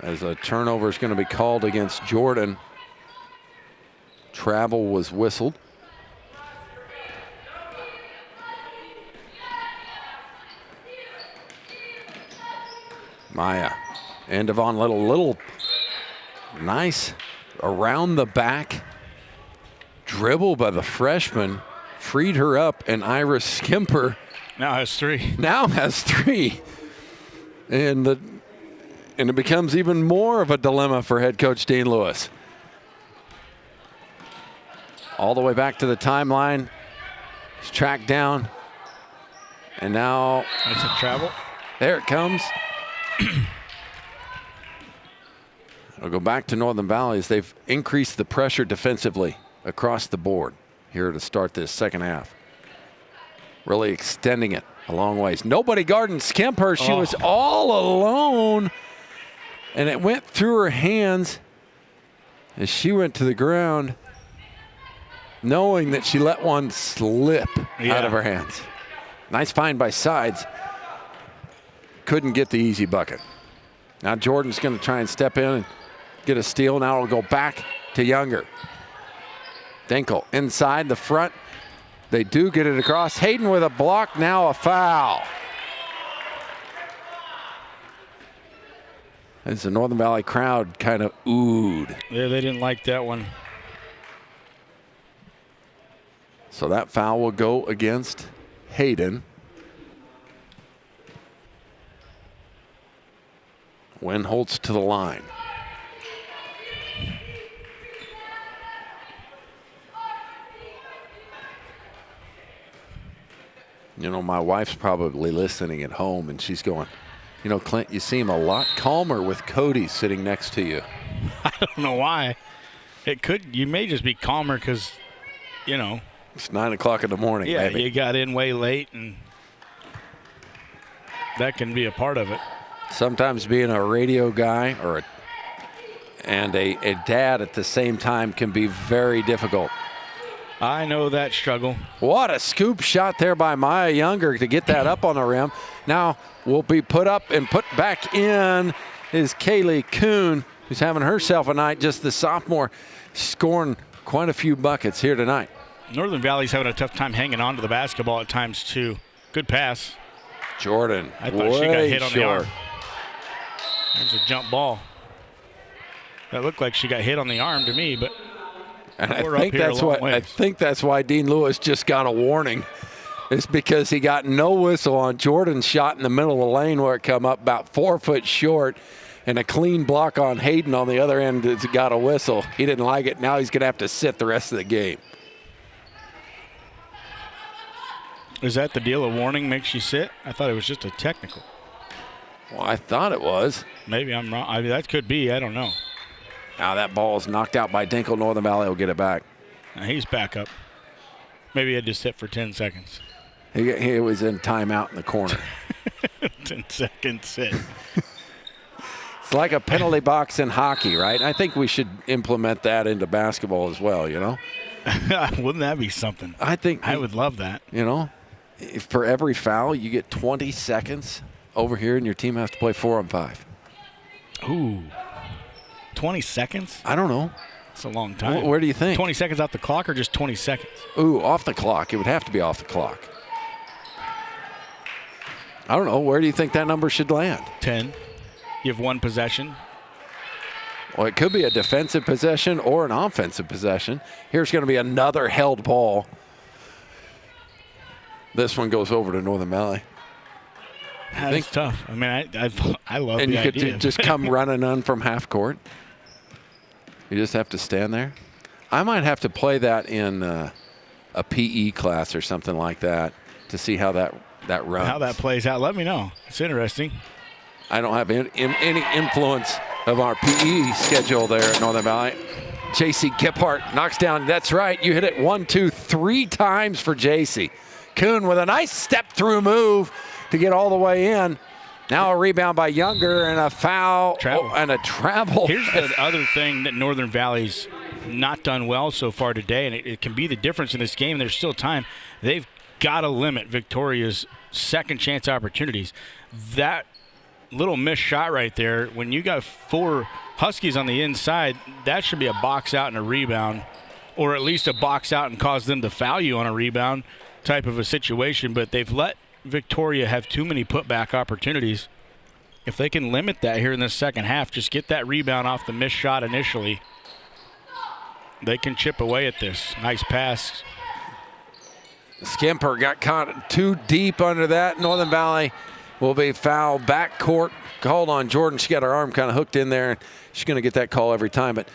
As a turnover is going to be called against Jordan. Travel was whistled. Maya and Devon Little nice around the back dribble by the freshman, freed her up, and Iris Skimper now has three. And it becomes even more of a dilemma for head coach Dean Lewis. All the way back to the timeline. He's tracked down. And now that's a travel. There it comes. I'll go back to Northern Valley as they've increased the pressure defensively across the board here to start this second half. Really extending it a long ways. Nobody guarding Skimper. She was all alone. And it went through her hands as she went to the ground, knowing that she let one slip out of her hands. Nice find by Sides. Couldn't get the easy bucket. Now Jordan's going to try and step in and get a steal. Now it'll go back to Younger. Dinkel inside the front. They do get it across. Hayden with a block, now a foul. As the Northern Valley crowd kind of oohed. Yeah, they didn't like that one. So that foul will go against Hayden. Winholtz to the line. You know, my wife's probably listening at home and she's going, you know, Clint, you seem a lot calmer with Cody sitting next to you. I don't know why. You may just be calmer because, you know. It's 9 o'clock in the morning, yeah, maybe. You got in way late and that can be a part of it. Sometimes being a radio guy and a dad at the same time can be very difficult. I know that struggle. What a scoop shot there by Maya Younger to get that up on the rim. Now will be put up and put back in is Kaylee Kuhn, who's having herself a night, just the sophomore, scoring quite a few buckets here tonight. Northern Valley's having a tough time hanging on to the basketball at times too. Good pass. Jordan, I thought she got hit on the arm. There's a jump ball. That looked like she got hit on the arm to me, but and we're up here a long ways. I think that's why Dean Lewis just got a warning. It's because he got no whistle on Jordan's shot in the middle of the lane where it come up about 4 foot short, and a clean block on Hayden on the other end that's got a whistle. He didn't like it. Now he's going to have to sit the rest of the game. Is that the deal? A warning makes you sit? I thought it was just a technical. Well, I thought it was. Maybe I'm wrong. I mean, that could be. I don't know. Now that ball is knocked out by Dinkel. Northern Valley will get it back. Now he's back up. Maybe he had to sit for 10 seconds. He was in timeout in the corner. 10-second sit. It's like a penalty box in hockey, right? I think we should implement that into basketball as well, you know? Wouldn't that be something? I think I would love that. You know, for every foul, you get 20 seconds over here, and your team has to play 4 on 5. Ooh. 20 seconds? I don't know. That's a long time. Where do you think? 20 seconds off the clock or just 20 seconds? Ooh, off the clock. It would have to be off the clock. I don't know. Where do you think that number should land? 10. You have 1 possession. Well, it could be a defensive possession or an offensive possession. Here's going to be another held ball. This one goes over to Northern Valley. That's tough. I mean, I love and the idea. And you could just come running on from half court. You just have to stand there. I might have to play that in a PE class or something like that to see how that runs. How that plays out. Let me know. It's interesting. I don't have any influence of our PE schedule there at Northern Valley. J.C. Giphart knocks down. That's right. You hit it 1, 2, 3 times for J.C. Kuhn with a nice step-through move to get all the way in. Now a rebound by Younger and a foul and a travel. Here's the other thing that Northern Valley's not done well so far today, and it can be the difference in this game. There's still time. They've got to limit Victoria's second chance opportunities. That little missed shot right there, when you got 4 Huskies on the inside, that should be a box out and a rebound, or at least a box out and cause them to foul you on a rebound type of a situation. But they've let Victoria have too many putback opportunities. If they can limit that here in the second half, just get that rebound off the missed shot initially, they can chip away at this. Nice pass. Skimper got caught too deep under that. Northern Valley will be fouled backcourt. Called on Jordan. She got her arm kind of hooked in there. She's going to get that call every time. But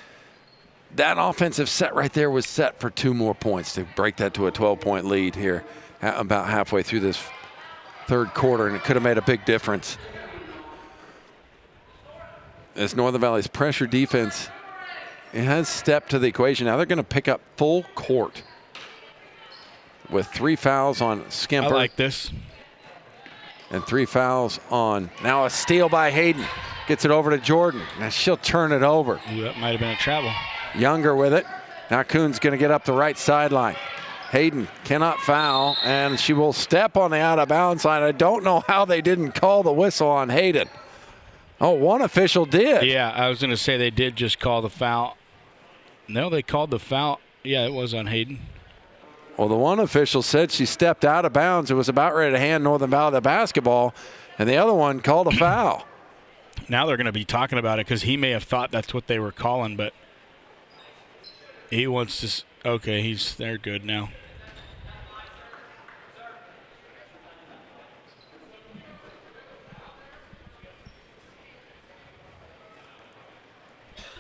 that offensive set right there was set for 2 more points to break that to a 12-point lead here about halfway through this third quarter, and it could have made a big difference. As Northern Valley's pressure defense, it has stepped to the equation. Now they're going to pick up full court with 3 fouls on Skimper. I like this. And 3 fouls on. Now a steal by Hayden. Gets it over to Jordan. Now she'll turn it over. Ooh, that might have been a travel. Younger with it. Now Kuhn's going to get up the right sideline. Hayden cannot foul, and she will step on the out-of-bounds line. I don't know how they didn't call the whistle on Hayden. Oh, one official did. Yeah, I was going to say they did just call the foul. No, they called the foul. Yeah, it was on Hayden. Well, the one official said she stepped out of bounds and was about ready to hand Northern Valley the basketball, and the other one called a foul. Now they're going to be talking about it because he may have thought that's what they were calling, but he wants to. Okay, they're good now.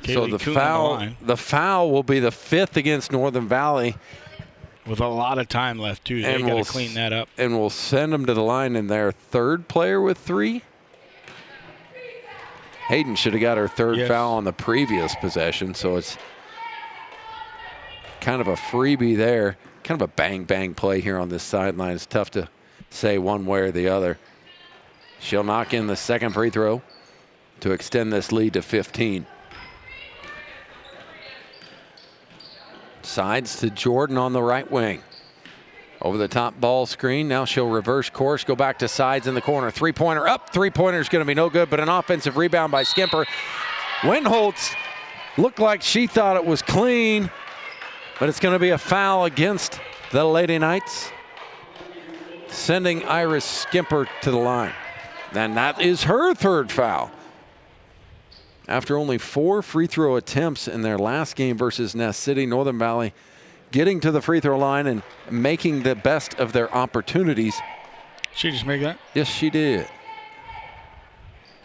So the foul will be the 5th against Northern Valley. With a lot of time left, too. They got to clean that up. And we'll send them to the line in their 3rd player with 3. Hayden should have got her 3rd foul on the previous possession, so it's kind of a freebie there. Kind of a bang-bang play here on this sideline. It's tough to say one way or the other. She'll knock in the 2nd free throw to extend this lead to 15. Sides to Jordan on the right wing. Over the top ball screen. Now she'll reverse course, go back to Sides in the corner. 3-pointer up. 3-pointer is going to be no good, but an offensive rebound by Skimper. Windholtz looked like she thought it was clean, but it's going to be a foul against the Lady Knights, sending Iris Skimper to the line. And that is her 3rd foul. After only 4 free throw attempts in their last game versus Ness City, Northern Valley getting to the free throw line and making the best of their opportunities. She just made that? Yes, she did.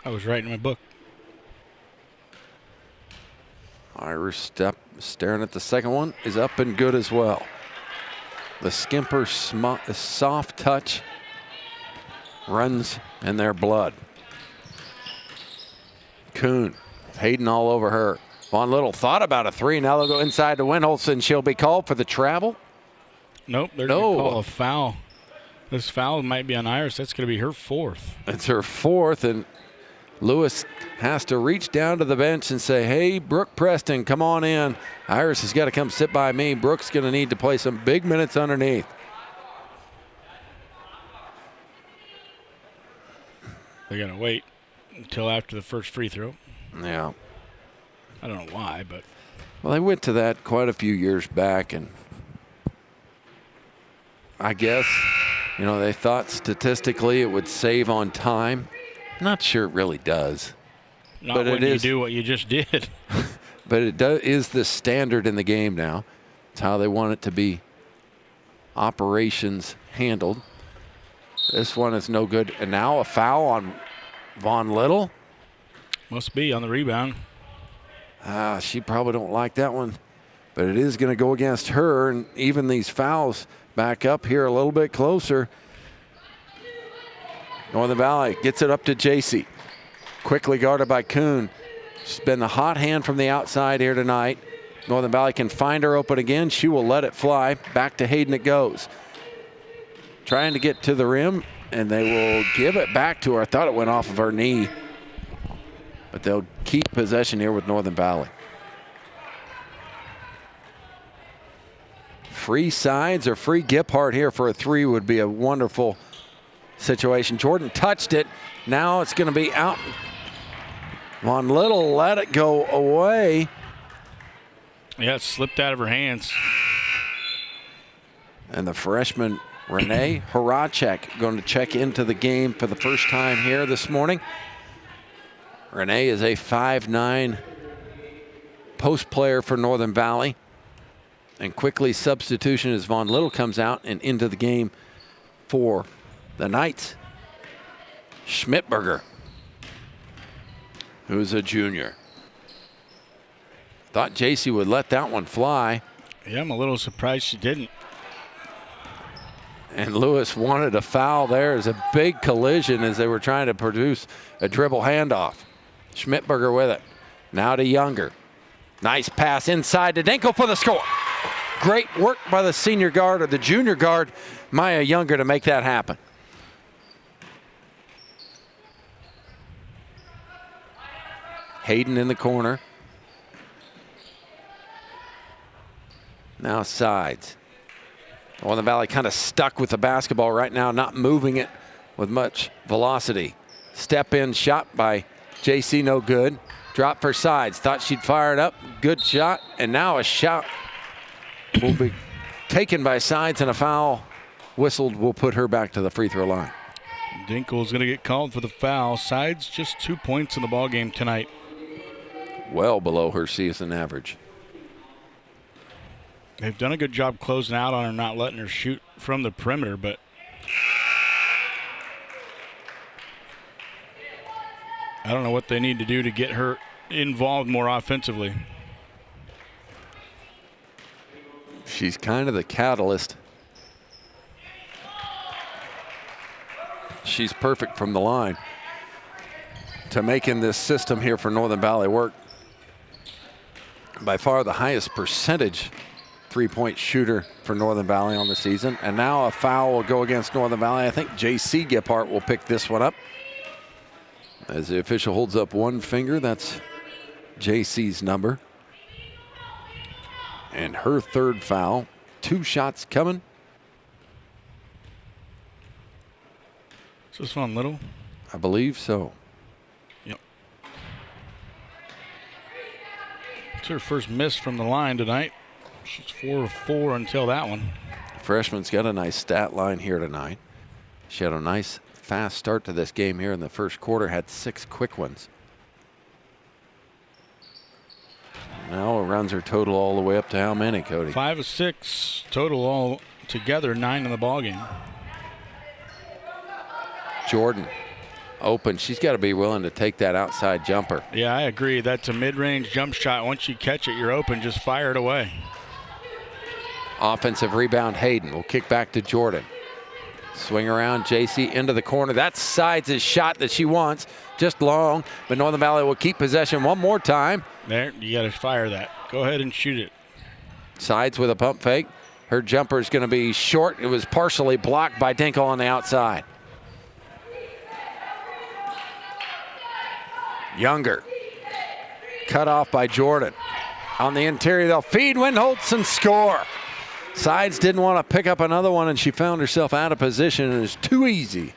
I was writing my book. Irish staring at the second one is up and good as well. The Skimper soft touch runs in their blood. Kuhn. Hayden all over her. Von Little thought about a 3. Now they'll go inside to Windholtz, and she'll be called for the travel. Nope, they're going to call a foul. This foul might be on Iris. That's going to be her 4th. It's her 4th, and Lewis has to reach down to the bench and say, hey, Brooke Preston, come on in. Iris has got to come sit by me. Brooke's going to need to play some big minutes underneath. They're going to wait until after the first free throw. Yeah. I don't know why, but. Well, they went to that quite a few years back, and I guess, you know, they thought statistically it would save on time. Not sure it really does. Not but when you do what you just did. But it is the standard in the game now. It's how they want it to be operations handled. This one is no good. And now a foul on Vaughn Little. Must be on the rebound. She probably don't like that one. But it is going to go against her. And even these fouls back up here a little bit closer. Northern Valley gets it up to JC. Quickly guarded by Kuhn. She's been the hot hand from the outside here tonight. Northern Valley can find her open again. She will let it fly. Back to Hayden it goes. Trying to get to the rim, and they will give it back to her. I thought it went off of her knee. But they'll keep possession here with Northern Valley. Free Sides or free Giphart here for a three would be a wonderful situation. Jordan touched it. Now it's going to be out. Vaughn Little let it go away. Yeah, it slipped out of her hands. And the freshman Renee Horacek going to check into the game for the first time here this morning. Renee is a 5'9" post player for Northern Valley. And quickly substitution as Vaughn Little comes out and into the game for the Knights. Schmidberger, who's a junior. Thought JC would let that one fly. Yeah, I'm a little surprised she didn't. And Lewis wanted a foul there. As a big collision as they were trying to produce a dribble handoff. Schmidberger with it. Now to Younger. Nice pass inside to Dinkel for the score. Great work by the senior guard or the junior guard, Maya Younger, to make that happen. Hayden in the corner. Now Sides. Northern Valley kind of stuck with the basketball right now, not moving it with much velocity. Step in shot by JC, no good. Drop for Sides. Thought she'd fire it up. Good shot. And now a shot will be taken by Sides, and a foul whistled will put her back to the free throw line. Dinkel's going to get called for the foul. Sides just 2 points in the ball game tonight. Well below her season average. They've done a good job closing out on her, not letting her shoot from the perimeter, but I don't know what they need to do to get her involved more offensively. She's kind of the catalyst. She's perfect from the line to making this system here for Northern Valley work. By far the highest percentage three-point shooter for Northern Valley on the season. And now a foul will go against Northern Valley. I think JC Giphart will pick this one up. As the official holds up one finger, that's JC's number. And her third foul. 2 shots coming. Is this one Little? I believe so. Yep. It's her first miss from the line tonight. She's 4 of 4 until that one. The freshman's got a nice stat line here tonight. She had a nice fast start to this game here in the first quarter, had 6 quick ones. Now it runs her total all the way up to how many, Cody? 5 of 6 total all together, 9 in the ball game. Jordan open. She's got to be willing to take that outside jumper. Yeah, I agree. That's a mid-range jump shot. Once you catch it, you're open. Just fire it away. Offensive rebound, Hayden will kick back to Jordan. Swing around, JC into the corner. That's Sides' shot that she wants. Just long, but Northern Valley will keep possession one more time. There, you got to fire that. Go ahead and shoot it. Sides with a pump fake. Her jumper is going to be short. It was partially blocked by Dinkel on the outside. Younger. Cut off by Jordan. On the interior, they'll feed Windholtz and score. Sides didn't want to pick up another one, and she found herself out of position, and it's too easy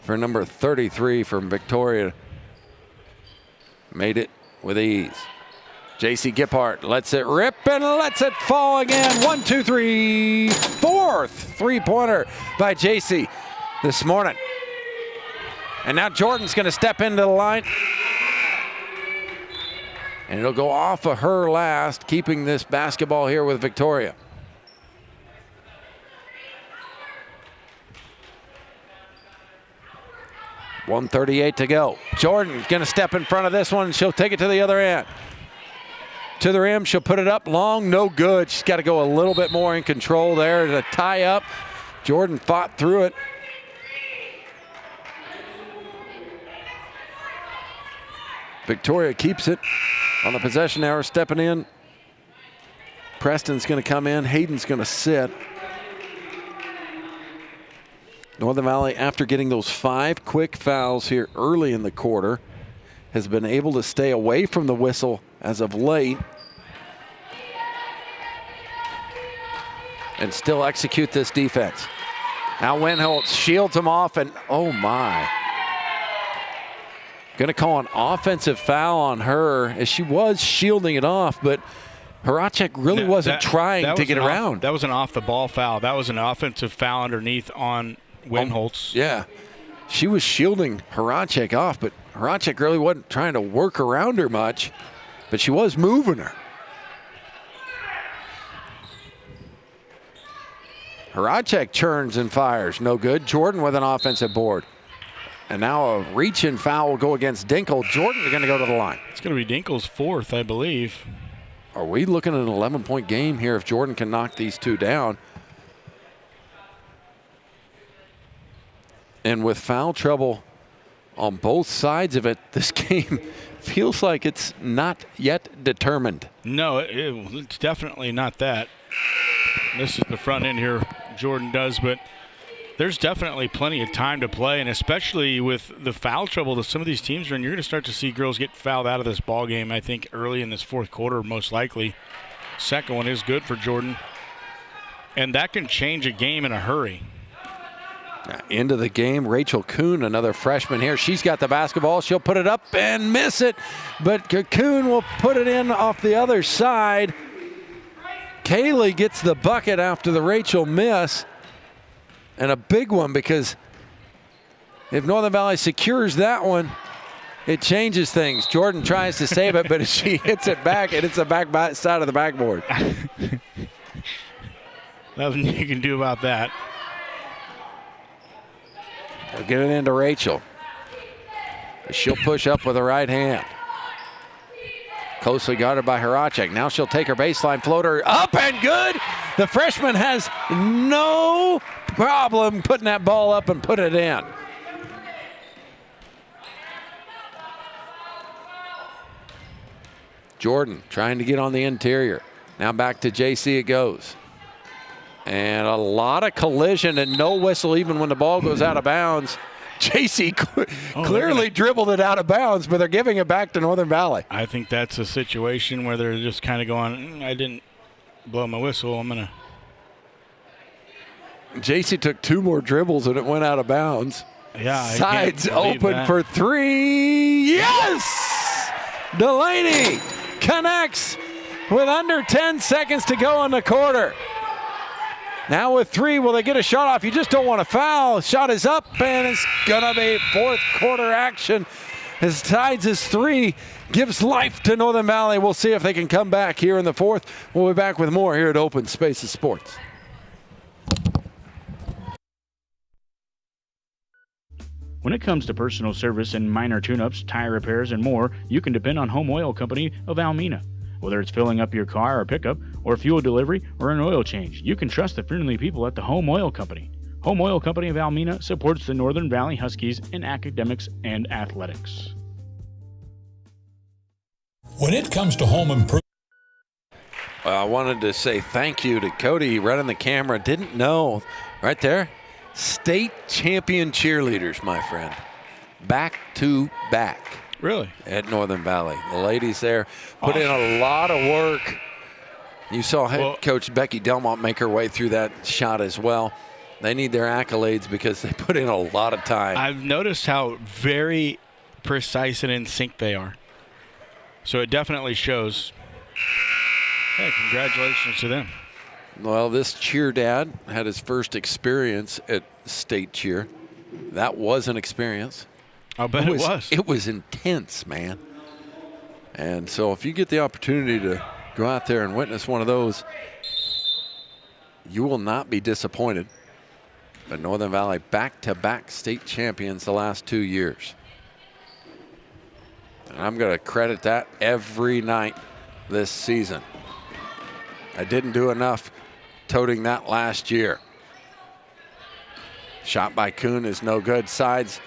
for number 33 from Victoria. Made it with ease. J.C. Gippart lets it rip and lets it fall again. 1, 2, 3, fourth three-pointer by J.C. this morning. And now Jordan's going to step into the line. And it'll go off of her last, keeping this basketball here with Victoria. .138 to go. Jordan's going to step in front of this one. She'll take it to the other end. To the rim, she'll put it up long, no good. She's got to go a little bit more in control there to tie up. Jordan fought through it. Victoria keeps it on the possession arrow, stepping in. Preston's going to come in. Hayden's going to sit. Northern Valley, after getting those 5 quick fouls here early in the quarter, has been able to stay away from the whistle as of late and still execute this defense. Now Windholtz shields him off, and oh my. Going to call an offensive foul on her as she was shielding it off, but Horacek really wasn't trying to get around. That was an off-the-ball foul. That was an offensive foul underneath on Windholtz. Yeah. She was shielding Horacek off, but Horacek really wasn't trying to work around her much, but she was moving her. Horacek churns and fires. No good. Jordan with an offensive board. And now a reach-in foul will go against Dinkle. Jordan is going to go to the line. It's going to be Dinkle's 4th, I believe. Are we looking at an 11-point game here if Jordan can knock these 2 down? And with foul trouble on both sides of it, this game feels like it's not yet determined. No, it's definitely not that. This is the front end here, Jordan does, but there's definitely plenty of time to play, and especially with the foul trouble that some of these teams are in, you're going to start to see girls get fouled out of this ball game, I think, early in this 4th quarter, most likely. Second one is good for Jordan. And that can change a game in a hurry. Into the game, Rachel Kuhn, another freshman here. She's got the basketball. She'll put it up and miss it, but Kuhn will put it in off the other side. Kaylee gets the bucket after the Rachel miss. And a big one, because if Northern Valley secures that one, it changes things. Jordan tries to save it, but she hits it back, and it's the back side of the backboard. Nothing you can do about that. They'll get it into Rachel. She'll push up with her right hand. Closely guarded by Horacek. Now she'll take her baseline floater up and good. The freshman has no problem putting that ball up and put it in. Jordan trying to get on the interior. Now back to JC it goes. And a lot of collision and no whistle even when the ball goes out of bounds. JC clearly dribbled it out of bounds, but they're giving it back to Northern Valley. I think that's a situation where they're just kind of going, I didn't blow my whistle, I'm going to. JC took 2 more dribbles and it went out of bounds. Yeah, Sides open for 3. Yes! Delaney connects with under 10 seconds to go in the quarter. Now with 3, will they get a shot off? You just don't want to foul. Shot is up, and it's going to be 4th quarter action as Tides' 3 gives life to Northern Valley. We'll see if they can come back here in the 4th. We'll be back with more here at Open Spaces Sports. When it comes to personal service and minor tune-ups, tire repairs, and more, you can depend on Home Oil Company of Almena. Whether it's filling up your car or pickup, or fuel delivery, or an oil change, you can trust the friendly people at the Home Oil Company. Home Oil Company of Almena supports the Northern Valley Huskies in academics and athletics. When it comes to home improvement, I wanted to say thank you to Cody running the camera. Didn't know. Right there, state champion cheerleaders, my friend. Back to back. Really? At Northern Valley. The ladies there put in a lot of work. You saw head coach Becky Delmont make her way through that shot as well. They need their accolades because they put in a lot of time. I've noticed how very precise and in sync they are. So it definitely shows. Hey, congratulations to them. Well, this cheer dad had his first experience at state cheer. That was an experience. I'll bet it was. It was intense, man. And so if you get the opportunity to go out there and witness one of those, you will not be disappointed. But Northern Valley back-to-back state champions the last 2 years. And I'm going to credit that every night this season. I didn't do enough toting that last year. Shot by Kuhn is no good. Sides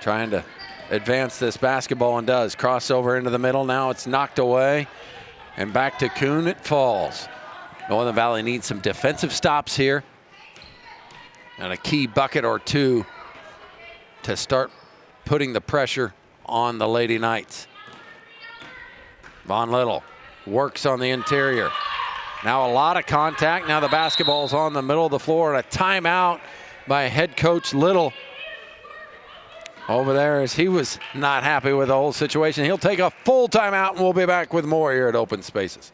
trying to advance this basketball and does. Crossover into the middle. Now it's knocked away. And back to Kuhn, it falls. Northern Valley needs some defensive stops here. And a key bucket or two to start putting the pressure on the Lady Knights. Von Little works on the interior. Now a lot of contact. Now the basketball's on the middle of the floor, and a timeout by head coach Little over there, as he was not happy with the whole situation. He'll take a full timeout, and we'll be back with more here at Open Spaces.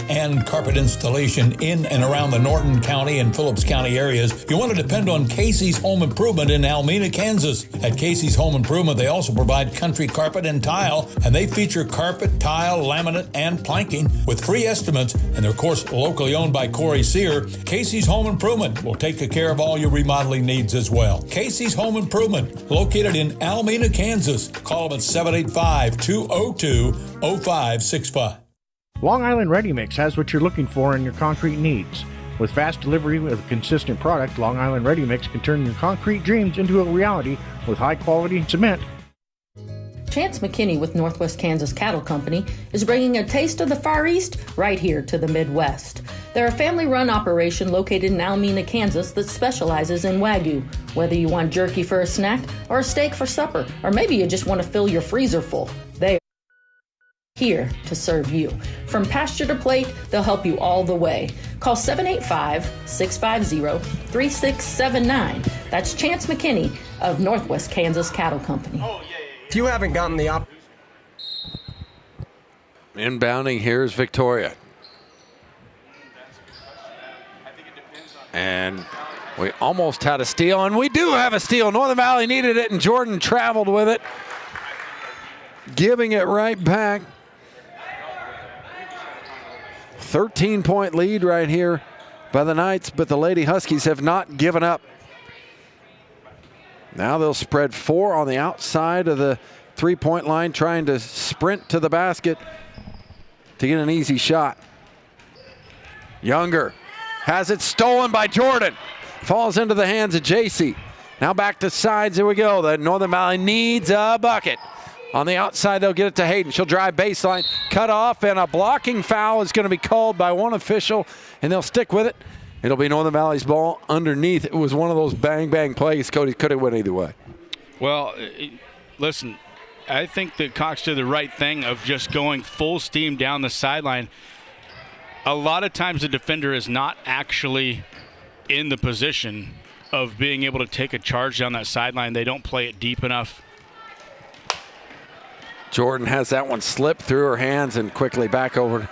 And carpet installation in and around the Norton County and Phillips County areas, you want to depend on Casey's Home Improvement in Almena, Kansas. At Casey's Home Improvement, they also provide country carpet and tile, and they feature carpet, tile, laminate, and planking with free estimates, and they're, of course, locally owned by Corey Sear. Casey's Home Improvement will take care of all your remodeling needs as well. Casey's Home Improvement, located in Almena, Kansas. Call them at 785-202-0565. Long Island Ready Mix has what you're looking for in your concrete needs. With fast delivery with a consistent product, Long Island Ready Mix can turn your concrete dreams into a reality with high-quality cement. Chance McKinney with Northwest Kansas Cattle Company is bringing a taste of the Far East right here to the Midwest. They're a family-run operation located in Almena, Kansas that specializes in Wagyu. Whether you want jerky for a snack or a steak for supper, or maybe you just want to fill your freezer full, they are here to serve you. From pasture to plate, they'll help you all the way. Call 785-650-3679. That's Chance McKinney of Northwest Kansas Cattle Company. If you haven't gotten the opportunity. Inbounding here is Victoria. And we almost had a steal, and we do have a steal. Northern Valley needed it, and Jordan traveled with it, giving it right back. 13-point lead right here by the Knights, but the Lady Huskies have not given up. Now they'll spread 4 on the outside of the three-point line, trying to sprint to the basket to get an easy shot. Younger has it stolen by Jordan. Falls into the hands of JC. Now back to sides. Here we go. The Northern Valley needs a bucket. On the outside, they'll get it to Hayden. She'll drive baseline, cut off, and a blocking foul is going to be called by one official, and they'll stick with it. It'll be Northern Valley's ball underneath. It was one of those bang-bang plays. Cody could have went either way. Well, listen, I think that Cox did the right thing of just going full steam down the sideline. A lot of times the defender is not actually in the position of being able to take a charge down that sideline. They don't play it deep enough. Jordan has that one slip through her hands and quickly back over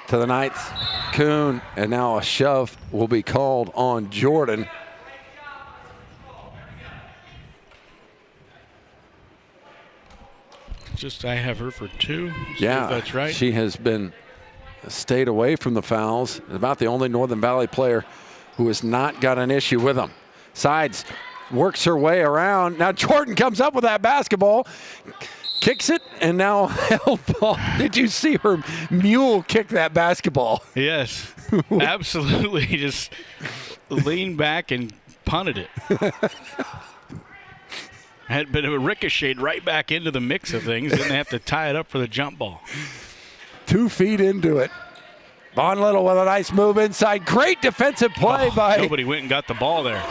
to the Knights. Kuhn, and now a shove will be called on Jordan. Just I have her for 2. Yeah, that's right. She has stayed away from the fouls. About the only Northern Valley player who has not got an issue with them. Sides works her way around. Now Jordan comes up with that basketball. Kicks it, and now held ball. Did you see her mule kick that basketball? Yes, absolutely. Just leaned back and punted it. Had been ricocheted right back into the mix of things. Didn't have to tie it up for the jump ball. 2 feet into it. Von Little with a nice move inside. Great defensive play by. Nobody went and got the ball there.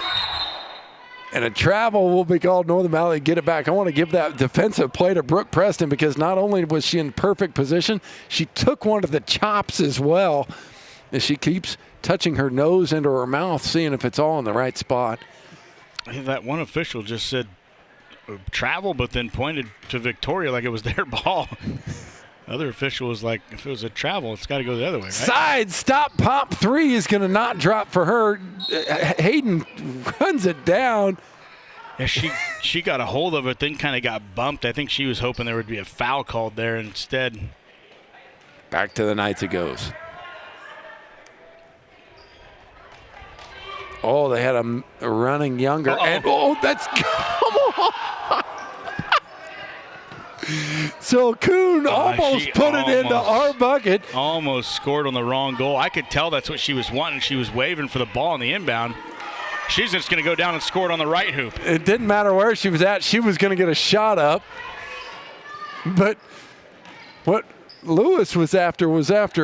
And a travel will be called. Northern Valley get it back. I want to give that defensive play to Brooke Preston because not only was she in perfect position, she took one of the chops as well. As she keeps touching her nose into her mouth, seeing if it's all in the right spot. That one official just said travel, but then pointed to Victoria like it was their ball. Other official was like, if it was a travel, it's got to go the other way, right? Side stop pop three is going to not drop for her. Hayden runs it down. Yeah, she got a hold of it, then kind of got bumped. I think she was hoping there would be a foul called there instead. Back to the Knights it goes. Oh, they had a running Younger. And, that's, come on. So Kuhn almost put it into our bucket. Almost scored on the wrong goal. I could tell that's what she was wanting. She was waving for the ball in the inbound. She's just going to go down and score it on the right hoop. It didn't matter where she was at. She was going to get a shot up. But what Lewis was after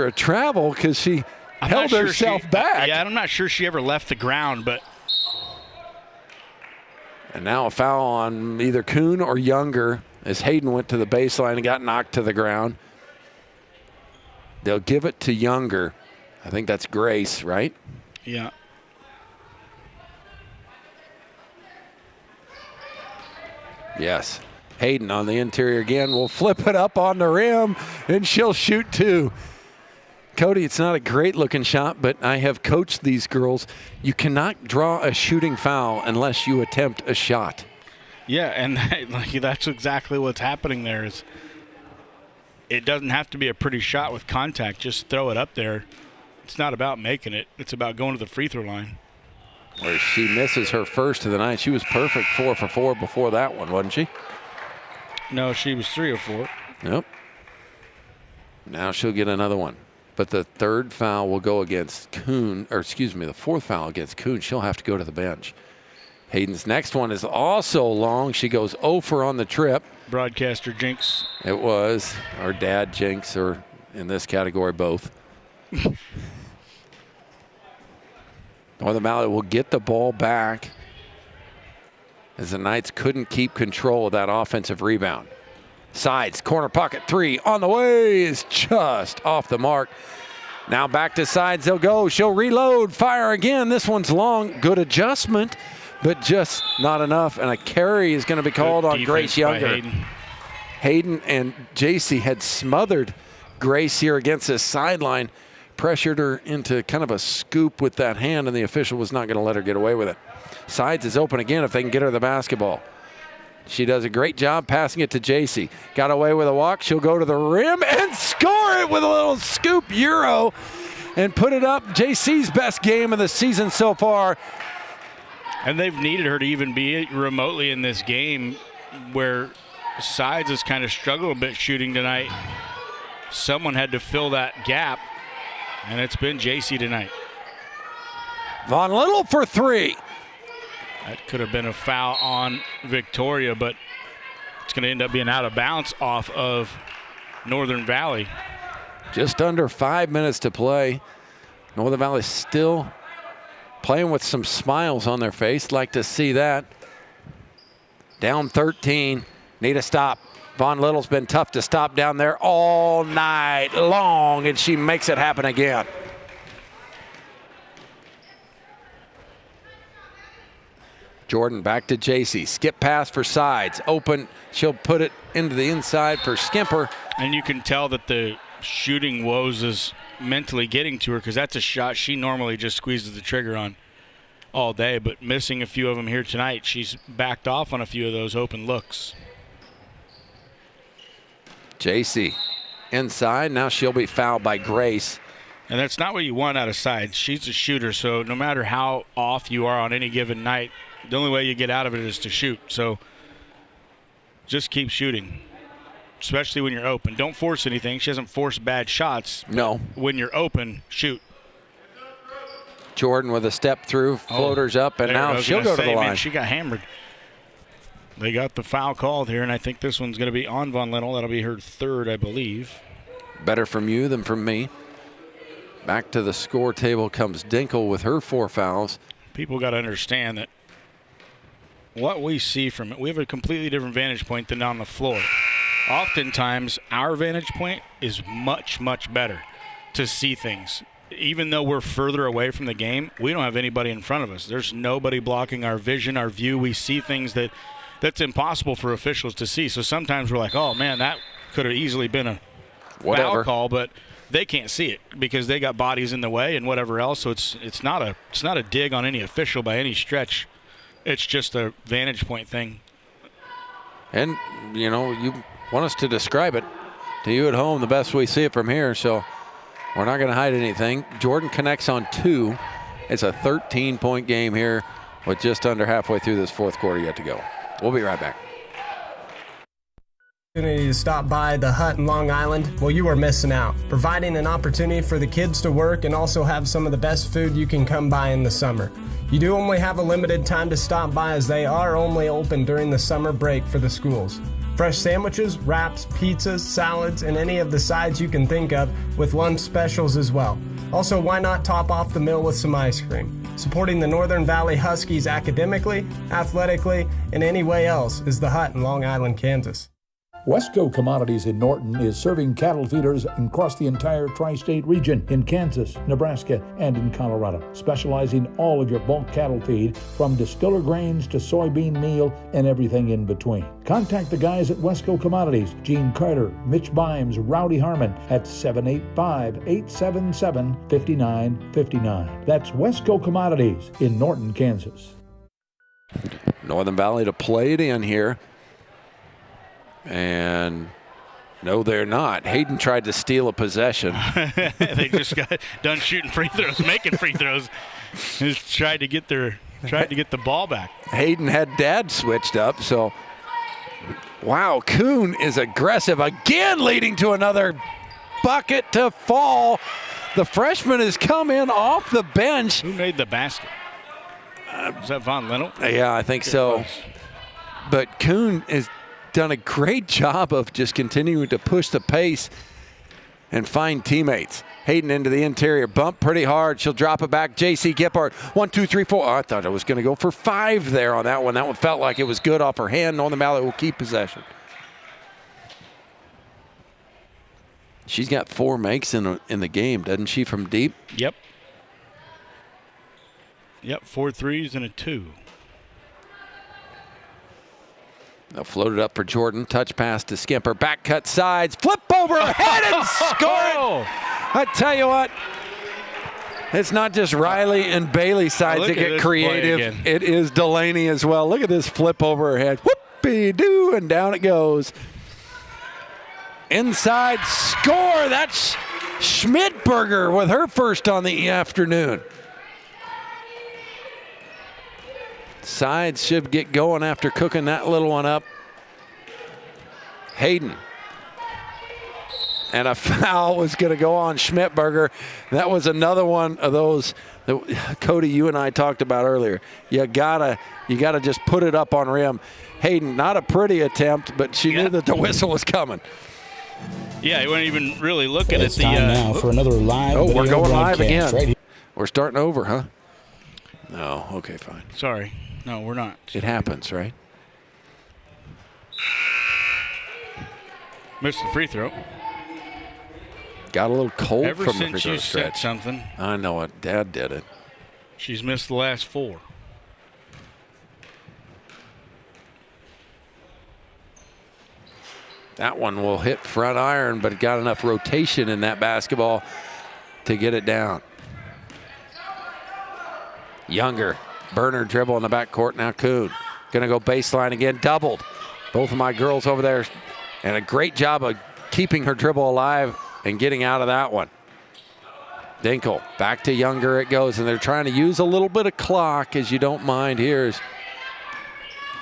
a travel because she held herself back. Yeah, I'm not sure she ever left the ground, but. And now a foul on either Kuhn or Younger as Hayden went to the baseline and got knocked to the ground. They'll give it to Younger. I think that's Grace, right? Yeah. Yes. Hayden on the interior again will flip it up on the rim, and she'll shoot two. Cody, it's not a great-looking shot, but I have coached these girls. You cannot draw a shooting foul unless you attempt a shot. Yeah, and that's exactly what's happening there. Is it doesn't have to be a pretty shot with contact. Just throw it up there. It's not about making it. It's about going to the free throw line. Where she misses her first of the night. She was perfect 4 for 4 before that one, wasn't she? No, she was 3 or 4. Yep. Now she'll get another one. But the third foul will go against Kuhn, or excuse me, the fourth foul against Kuhn. She'll have to go to the bench. Hayden's next one is also long. She goes 0 for on the trip. Broadcaster jinx. It was. Our dad jinx, or in this category, both. Northern Valley will get the ball back as the Knights couldn't keep control of that offensive rebound. Sides, corner pocket three on the way is just off the mark. Now back to Sides they'll go. She'll reload, fire again. This one's long. Good adjustment, but just not enough. And a carry is going to be called on Grace Younger. Hayden and JC had smothered Grace here against this sideline, pressured her into kind of a scoop with that hand, and the official was not going to let her get away with it. Sides is open again if they can get her the basketball. She does a great job passing it to JC. Got away with a walk. She'll go to the rim and score it with a little scoop euro and put it up. JC's best game of the season so far. And they've needed her to even be remotely in this game where Sides has kind of struggled a bit shooting tonight. Someone had to fill that gap, and it's been JC tonight. Von Little for three. That could have been a foul on Victoria, but it's going to end up being out of bounds off of Northern Valley. Just under 5 minutes to play. Northern Valley still playing with some smiles on their face. Like to see that. Down 13. Need a stop. Von Little's been tough to stop down there all night long, and she makes it happen again. Jordan back to JC. Skip pass for Sides. Open. She'll put it into the inside for Skimper. And you can tell that the shooting woes is mentally getting to her because that's a shot she normally just squeezes the trigger on all day. But missing a few of them here tonight, she's backed off on a few of those open looks. JC inside. Now she'll be fouled by Grace. And that's not what you want out of Sides. She's a shooter, so no matter how off you are on any given night, the only way you get out of it is to shoot. So just keep shooting, especially when you're open. Don't force anything. She hasn't forced bad shots. No. When you're open, shoot. Jordan with a step through, floaters up, and now she'll go to the line. Man, she got hammered. They got the foul called here, and I think this one's going to be on Von Little. That'll be her third, I believe. Better from you than from me. Back to the score table comes Dinkle with her 4 fouls. People got to understand that what we see from it, we have a completely different vantage point than on the floor. Oftentimes, our vantage point is much, much better to see things. Even though we're further away from the game, we don't have anybody in front of us. There's nobody blocking our vision, our view. We see things that's impossible for officials to see. So sometimes we're like, oh, man, that could have easily been a foul call, but they can't see it because they got bodies in the way and whatever else. So it's not a dig on any official by any stretch. It's just a vantage point thing. And, you want us to describe it to you at home the best we see it from here, so we're not going to hide anything. Jordan connects on 2. It's a 13-point game here with just under halfway through this fourth quarter yet to go. We'll be right back. To stop by the Hut in Long Island, well, you are missing out. Providing an opportunity for the kids to work and also have some of the best food you can come by in the summer. You do only have a limited time to stop by as they are only open during the summer break for the schools. Fresh sandwiches, wraps, pizzas, salads, and any of the sides you can think of with lunch specials as well. Also, why not top off the meal with some ice cream? Supporting the Northern Valley Huskies academically, athletically, and any way else is the Hut in Long Island, Kansas. Wesco Commodities in Norton is serving cattle feeders across the entire tri-state region in Kansas, Nebraska, and in Colorado, specializing all of your bulk cattle feed from distiller grains to soybean meal and everything in between. Contact the guys at Wesco Commodities, Gene Carter, Mitch Bimes, Rowdy Harmon at 785-877-5959. That's Wesco Commodities in Norton, Kansas. Northern Valley to play it in here. And no, they're not. Hayden tried to steal a possession. They just got done shooting free throws, making free throws. Just tried to get the ball back. Hayden had dad switched up, so wow, Kuhn is aggressive again, leading to another bucket to fall. The freshman has come in off the bench. Who made the basket? Is that Von Lennel? Yeah, I think so. But Kuhn is done a great job of just continuing to push the pace and find teammates. Hayden into the interior, bump pretty hard. She'll drop it back. J.C. Gippard, 1, 2, 3, 4. Oh, I thought I was going to go for 5 there on that one. That one felt like it was good off her hand. Northern Valley will keep possession. She's got 4 makes in the game, doesn't she, from deep? Yep. 4 threes and a 2. They'll float it up for Jordan. Touch pass to Skimper. Back cut sides. Flip over her head and score it. I tell you what, it's not just Riley and Bailey sides that get creative. It is Delaney as well. Look at this flip over her head. Whoopie-doo, and down it goes. Inside score. That's Schmidberger with her first on the afternoon. Sides should get going after cooking that little one up. Hayden. And a foul was going to go on Schmidberger. That was another one of those that, Cody, you and I talked about earlier. You gotta just put it up on rim. Hayden, not a pretty attempt, but she knew that the whistle was coming. Yeah, he wasn't even really looking at the. It's time now for another live. Oh, we're going live again. Right here. We're starting over, huh? No, okay, fine. Sorry. No, we're not. It happens, right? Missed the free throw. Got a little cold Ever from the since free you throw said stretch. something. I know it. Dad did it. She's missed the last 4. That one will hit front iron, but it got enough rotation in that basketball to get it down. Younger. Burner dribble in the backcourt. Now Kuhn. Going to go baseline again. Doubled. Both of my girls over there. And a great job of keeping her dribble alive and getting out of that one. Dinkle. Back to Younger it goes. And they're trying to use a little bit of clock, as you don't mind here. As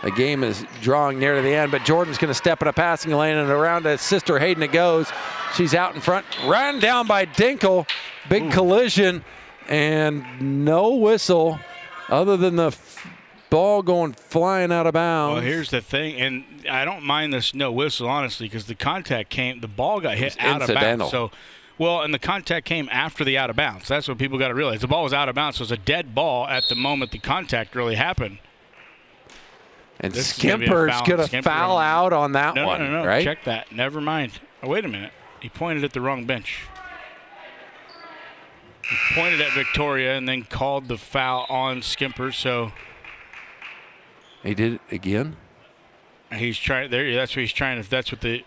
the game is drawing near to the end. But Jordan's going to step in a passing lane, and around to sister Hayden it goes. She's out in front. Ran down by Dinkle. Big collision. And no whistle. Other than the ball going flying out of bounds. Well, here's the thing, and I don't mind this no whistle, honestly, because the ball got hit out of bounds. So, and the contact came after the out of bounds. That's what people got to realize. The ball was out of bounds, so it was a dead ball at the moment the contact really happened. And This is Skimper's gonna be a going to Skimper foul out on that one, No, right? check that. Never mind. Oh, wait a minute. He pointed at the wrong bench. He pointed at Victoria and then called the foul on Skimper, so He did it again? he's trying there. That's what he's trying to. That's what the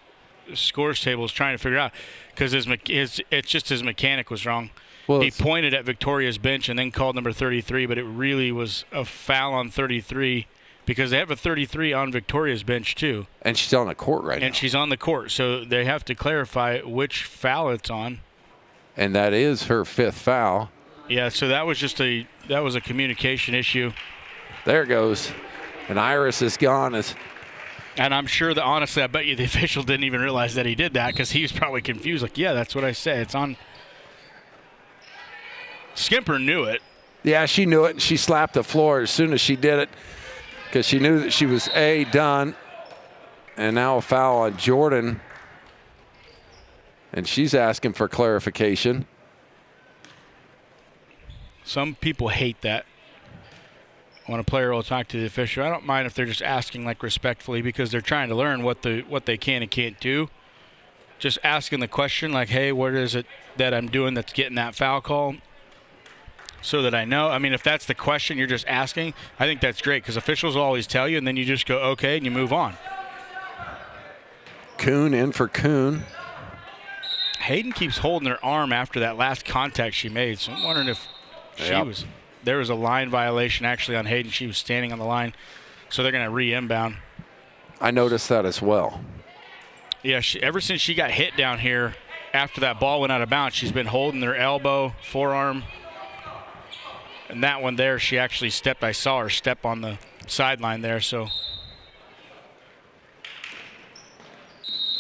scores table is trying to figure out, because it's just his mechanic was wrong. Well, He pointed at Victoria's bench and then called number 33, but it really was a foul on 33 because they have a 33 on Victoria's bench too. And she's on the court right now. And she's on the court, so they have to clarify which foul it's on. And that is her 5th foul. Yeah, so that was a communication issue. There it goes. And Iris is gone. And I'm sure that, honestly, I bet you the official didn't even realize that he did that, because he was probably confused. Like, yeah, that's what I said. It's on. Skimper knew it. Yeah, she knew it, and she slapped the floor as soon as she did it, because she knew that she was done. And now a foul on Jordan. And she's asking for clarification. Some people hate that when a player will talk to the official. I don't mind if they're just asking, like, respectfully, because they're trying to learn what they can and can't do. Just asking the question, like, hey, what is it that I'm doing that's getting that foul call? So that I know. I mean, if that's the question you're just asking, I think that's great, because officials will always tell you, and then you just go, okay, and you move on. Kuhn in for Kuhn. Hayden keeps holding her arm after that last contact she made, so I'm wondering if there was a line violation actually on Hayden. She was standing on the line, so they're going to re-inbound. I noticed that as well. Yeah, ever since she got hit down here after that ball went out of bounds, she's been holding her elbow, forearm. And that one there, she actually stepped. I saw her step on the sideline there, so.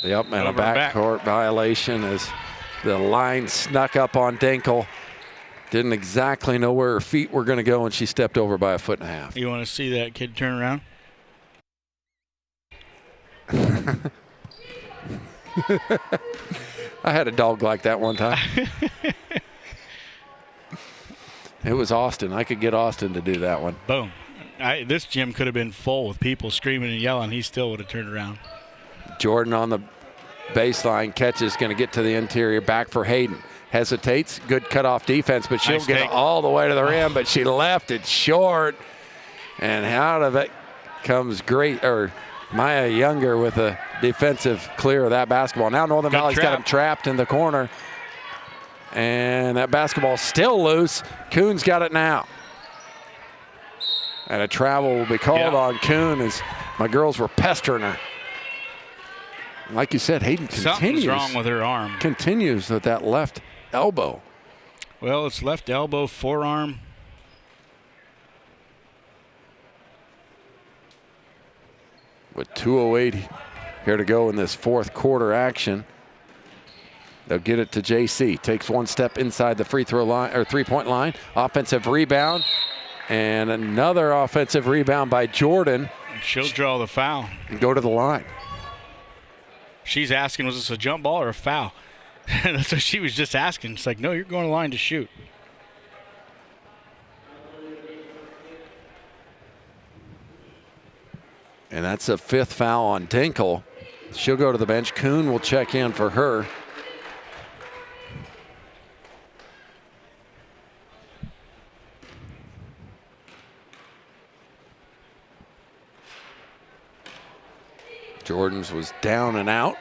Yep, and a backcourt violation as the line snuck up on Dinkel. Didn't exactly know where her feet were going to go, and she stepped over by 1.5 feet. You want to see that kid turn around? I had a dog like that one time. It was Austin. I could get Austin to do that one. Boom. This gym could have been full with people screaming and yelling. He still would have turned around. Jordan on the baseline. Catch is going to get to the interior. Back for Hayden. Hesitates. Good cutoff defense, but she'll get it all the way to the rim, but she left it short. And out of it comes Maya Younger with a defensive clear of that basketball. Now Northern Valley's got him trapped in the corner. And that basketball's still loose. Kuhn's got it now. And a travel will be called on Kuhn as my girls were pestering her. Like you said, Hayden continues. Something's wrong with her arm. Continues with that left elbow. Well, it's left elbow, forearm. With 2:08 here to go in this 4th quarter action. They'll get it to JC. Takes one step inside the free throw line or 3-point line. Offensive rebound. And another offensive rebound by Jordan. She'll draw the foul. And go to the line. She's asking, was this a jump ball or a foul? That's what she was just asking. It's like, no, you're going to the line to shoot. And that's a 5th foul on Dinkel. She'll go to the bench. Kuhn will check in for her. Jordan's was down and out.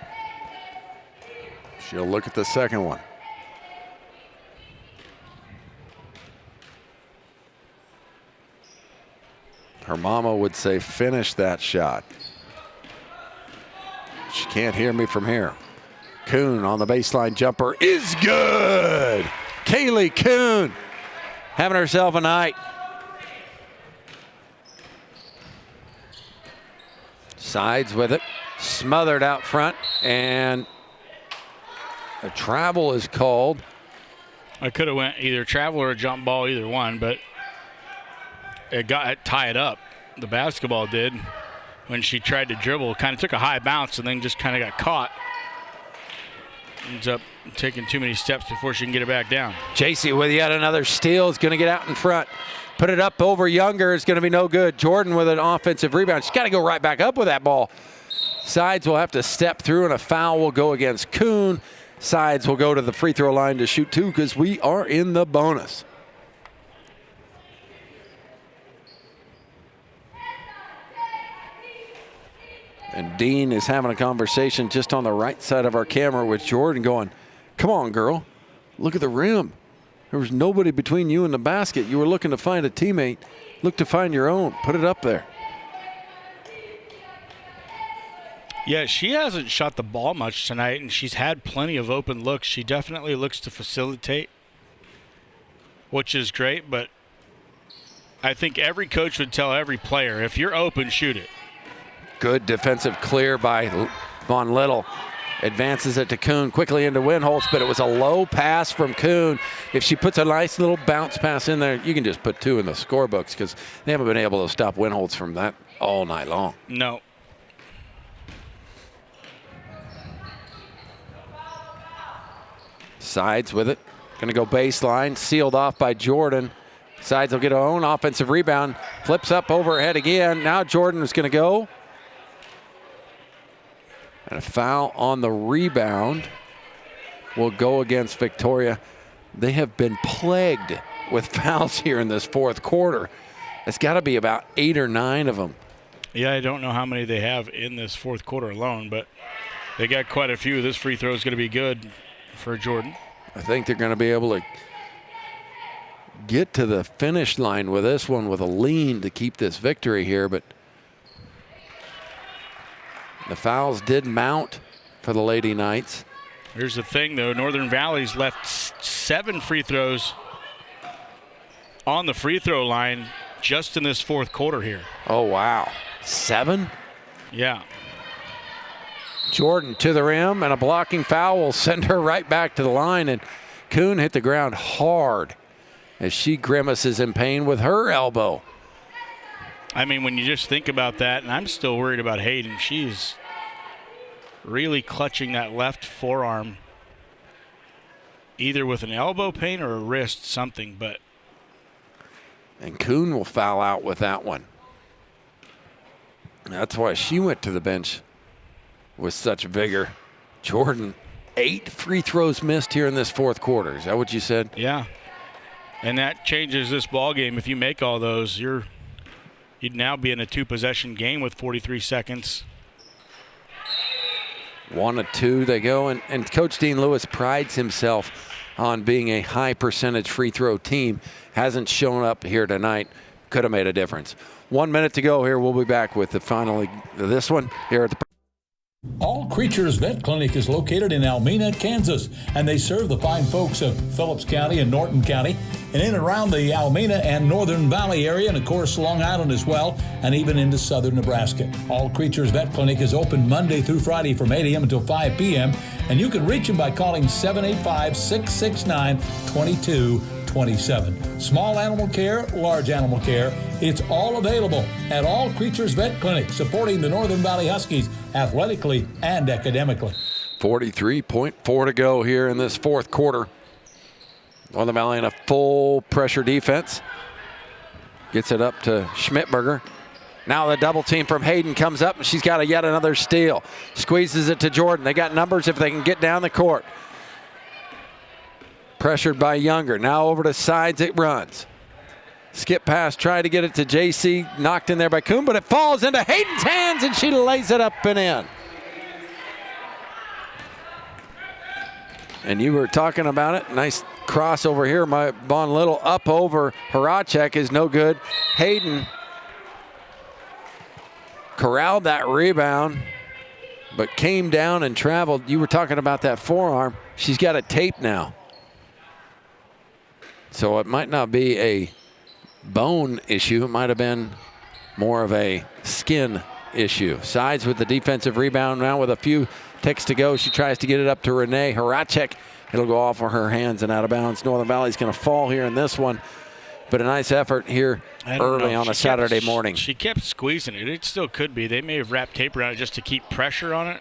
She'll look at the second one. Her mama would say, finish that shot. She can't hear me from here. Kuhn on the baseline jumper is good. Kaylee Kuhn having herself a night. Sides with it, smothered out front, and a travel is called. I could have went either travel or a jump ball, either one, but it got tied up. The basketball did when she tried to dribble. Kind of took a high bounce and then just kind of got caught. Ends up taking too many steps before she can get it back down. JC with yet another steal is going to get out in front. Put it up over Younger. It's going to be no good. Jordan with an offensive rebound. She's got to go right back up with that ball. Sides will have to step through, and a foul will go against Kuhn. Sides will go to the free throw line to shoot 2 because we are in the bonus. And Dean is having a conversation just on the right side of our camera with Jordan going, come on, girl. Look at the rim. There was nobody between you and the basket. You were looking to find a teammate. Look to find your own. Put it up there. Yeah, she hasn't shot the ball much tonight, and she's had plenty of open looks. She definitely looks to facilitate, which is great, but I think every coach would tell every player, if you're open, shoot it. Good defensive clear by Von Little. Advances it to Kuhn quickly into Winholtz, but it was a low pass from Kuhn. If she puts a nice little bounce pass in there, you can just put 2 in the scorebooks because they haven't been able to stop Winholtz from that all night long. No. Sides with it. Going to go baseline. Sealed off by Jordan. Sides will get her own offensive rebound. Flips up overhead again. Now Jordan is going to go. And a foul on the rebound will go against Victoria. They have been plagued with fouls here in this fourth quarter. It's got to be about 8 or 9 of them. Yeah, I don't know how many they have in this fourth quarter alone, but they got quite a few. This free throw is going to be good for Jordan. I think they're going to be able to get to the finish line with this one with a lean to keep this victory here, but the fouls did mount for the Lady Knights. Here's the thing, though. Northern Valley's left 7 free throws on the free throw line just in this fourth quarter here. Oh, wow. 7? Yeah. Jordan to the rim, and a blocking foul will send her right back to the line, and Kuhn hit the ground hard as she grimaces in pain with her elbow. I mean, when you just think about that, and I'm still worried about Hayden. She's really clutching that left forearm, either with an elbow pain or a wrist, something, but. And Kuhn will foul out with that one. That's why she went to the bench with such vigor. Jordan, 8 free throws missed here in this fourth quarter. Is that what you said? Yeah. And that changes this ball game. If you make all those, you'd now be in a 2-possession game with 43 seconds. 1 of 2 they go, and Coach Dean Lewis prides himself on being a high percentage free throw team. Hasn't shown up here tonight. Could have made a difference. 1 minute to go here. We'll be back with the finally this one here at the. All Creatures Vet Clinic is located in Almena, Kansas, and they serve the fine folks of Phillips County and Norton County, and in and around the Almena and Northern Valley area, and of course Long Island as well, and even into southern Nebraska. All Creatures Vet Clinic is open Monday through Friday from 8 a.m. until 5 p.m., and you can reach them by calling 785-669-2227. Small animal care, large animal care, it's all available at All Creatures Vet Clinic, supporting the Northern Valley Huskies athletically and academically. 43.4 to go here in this fourth quarter. Northern Valley in a full pressure defense. Gets it up to Schmidtberger. Now the double team from Hayden comes up, and she's got yet another steal. Squeezes it to Jordan. They got numbers if they can get down the court. Pressured by Younger. Now over to Sides, it runs. Skip pass, tried to get it to JC. Knocked in there by Kuhn, but it falls into Hayden's hands, and she lays it up and in. And you were talking about it. Nice crossover here. My Von Little up over Horacek is no good. Hayden corralled that rebound, but came down and traveled. You were talking about that forearm. She's got it taped now. So it might not be a bone issue. It might have been more of a skin issue. Sides with the defensive rebound now with a few ticks to go. She tries to get it up to Renee Horacek. It'll go off of her hands and out of bounds. Northern Valley's going to fall here in this one. But a nice effort here early on a Saturday morning. She kept squeezing it. It still could be. They may have wrapped tape around it just to keep pressure on it.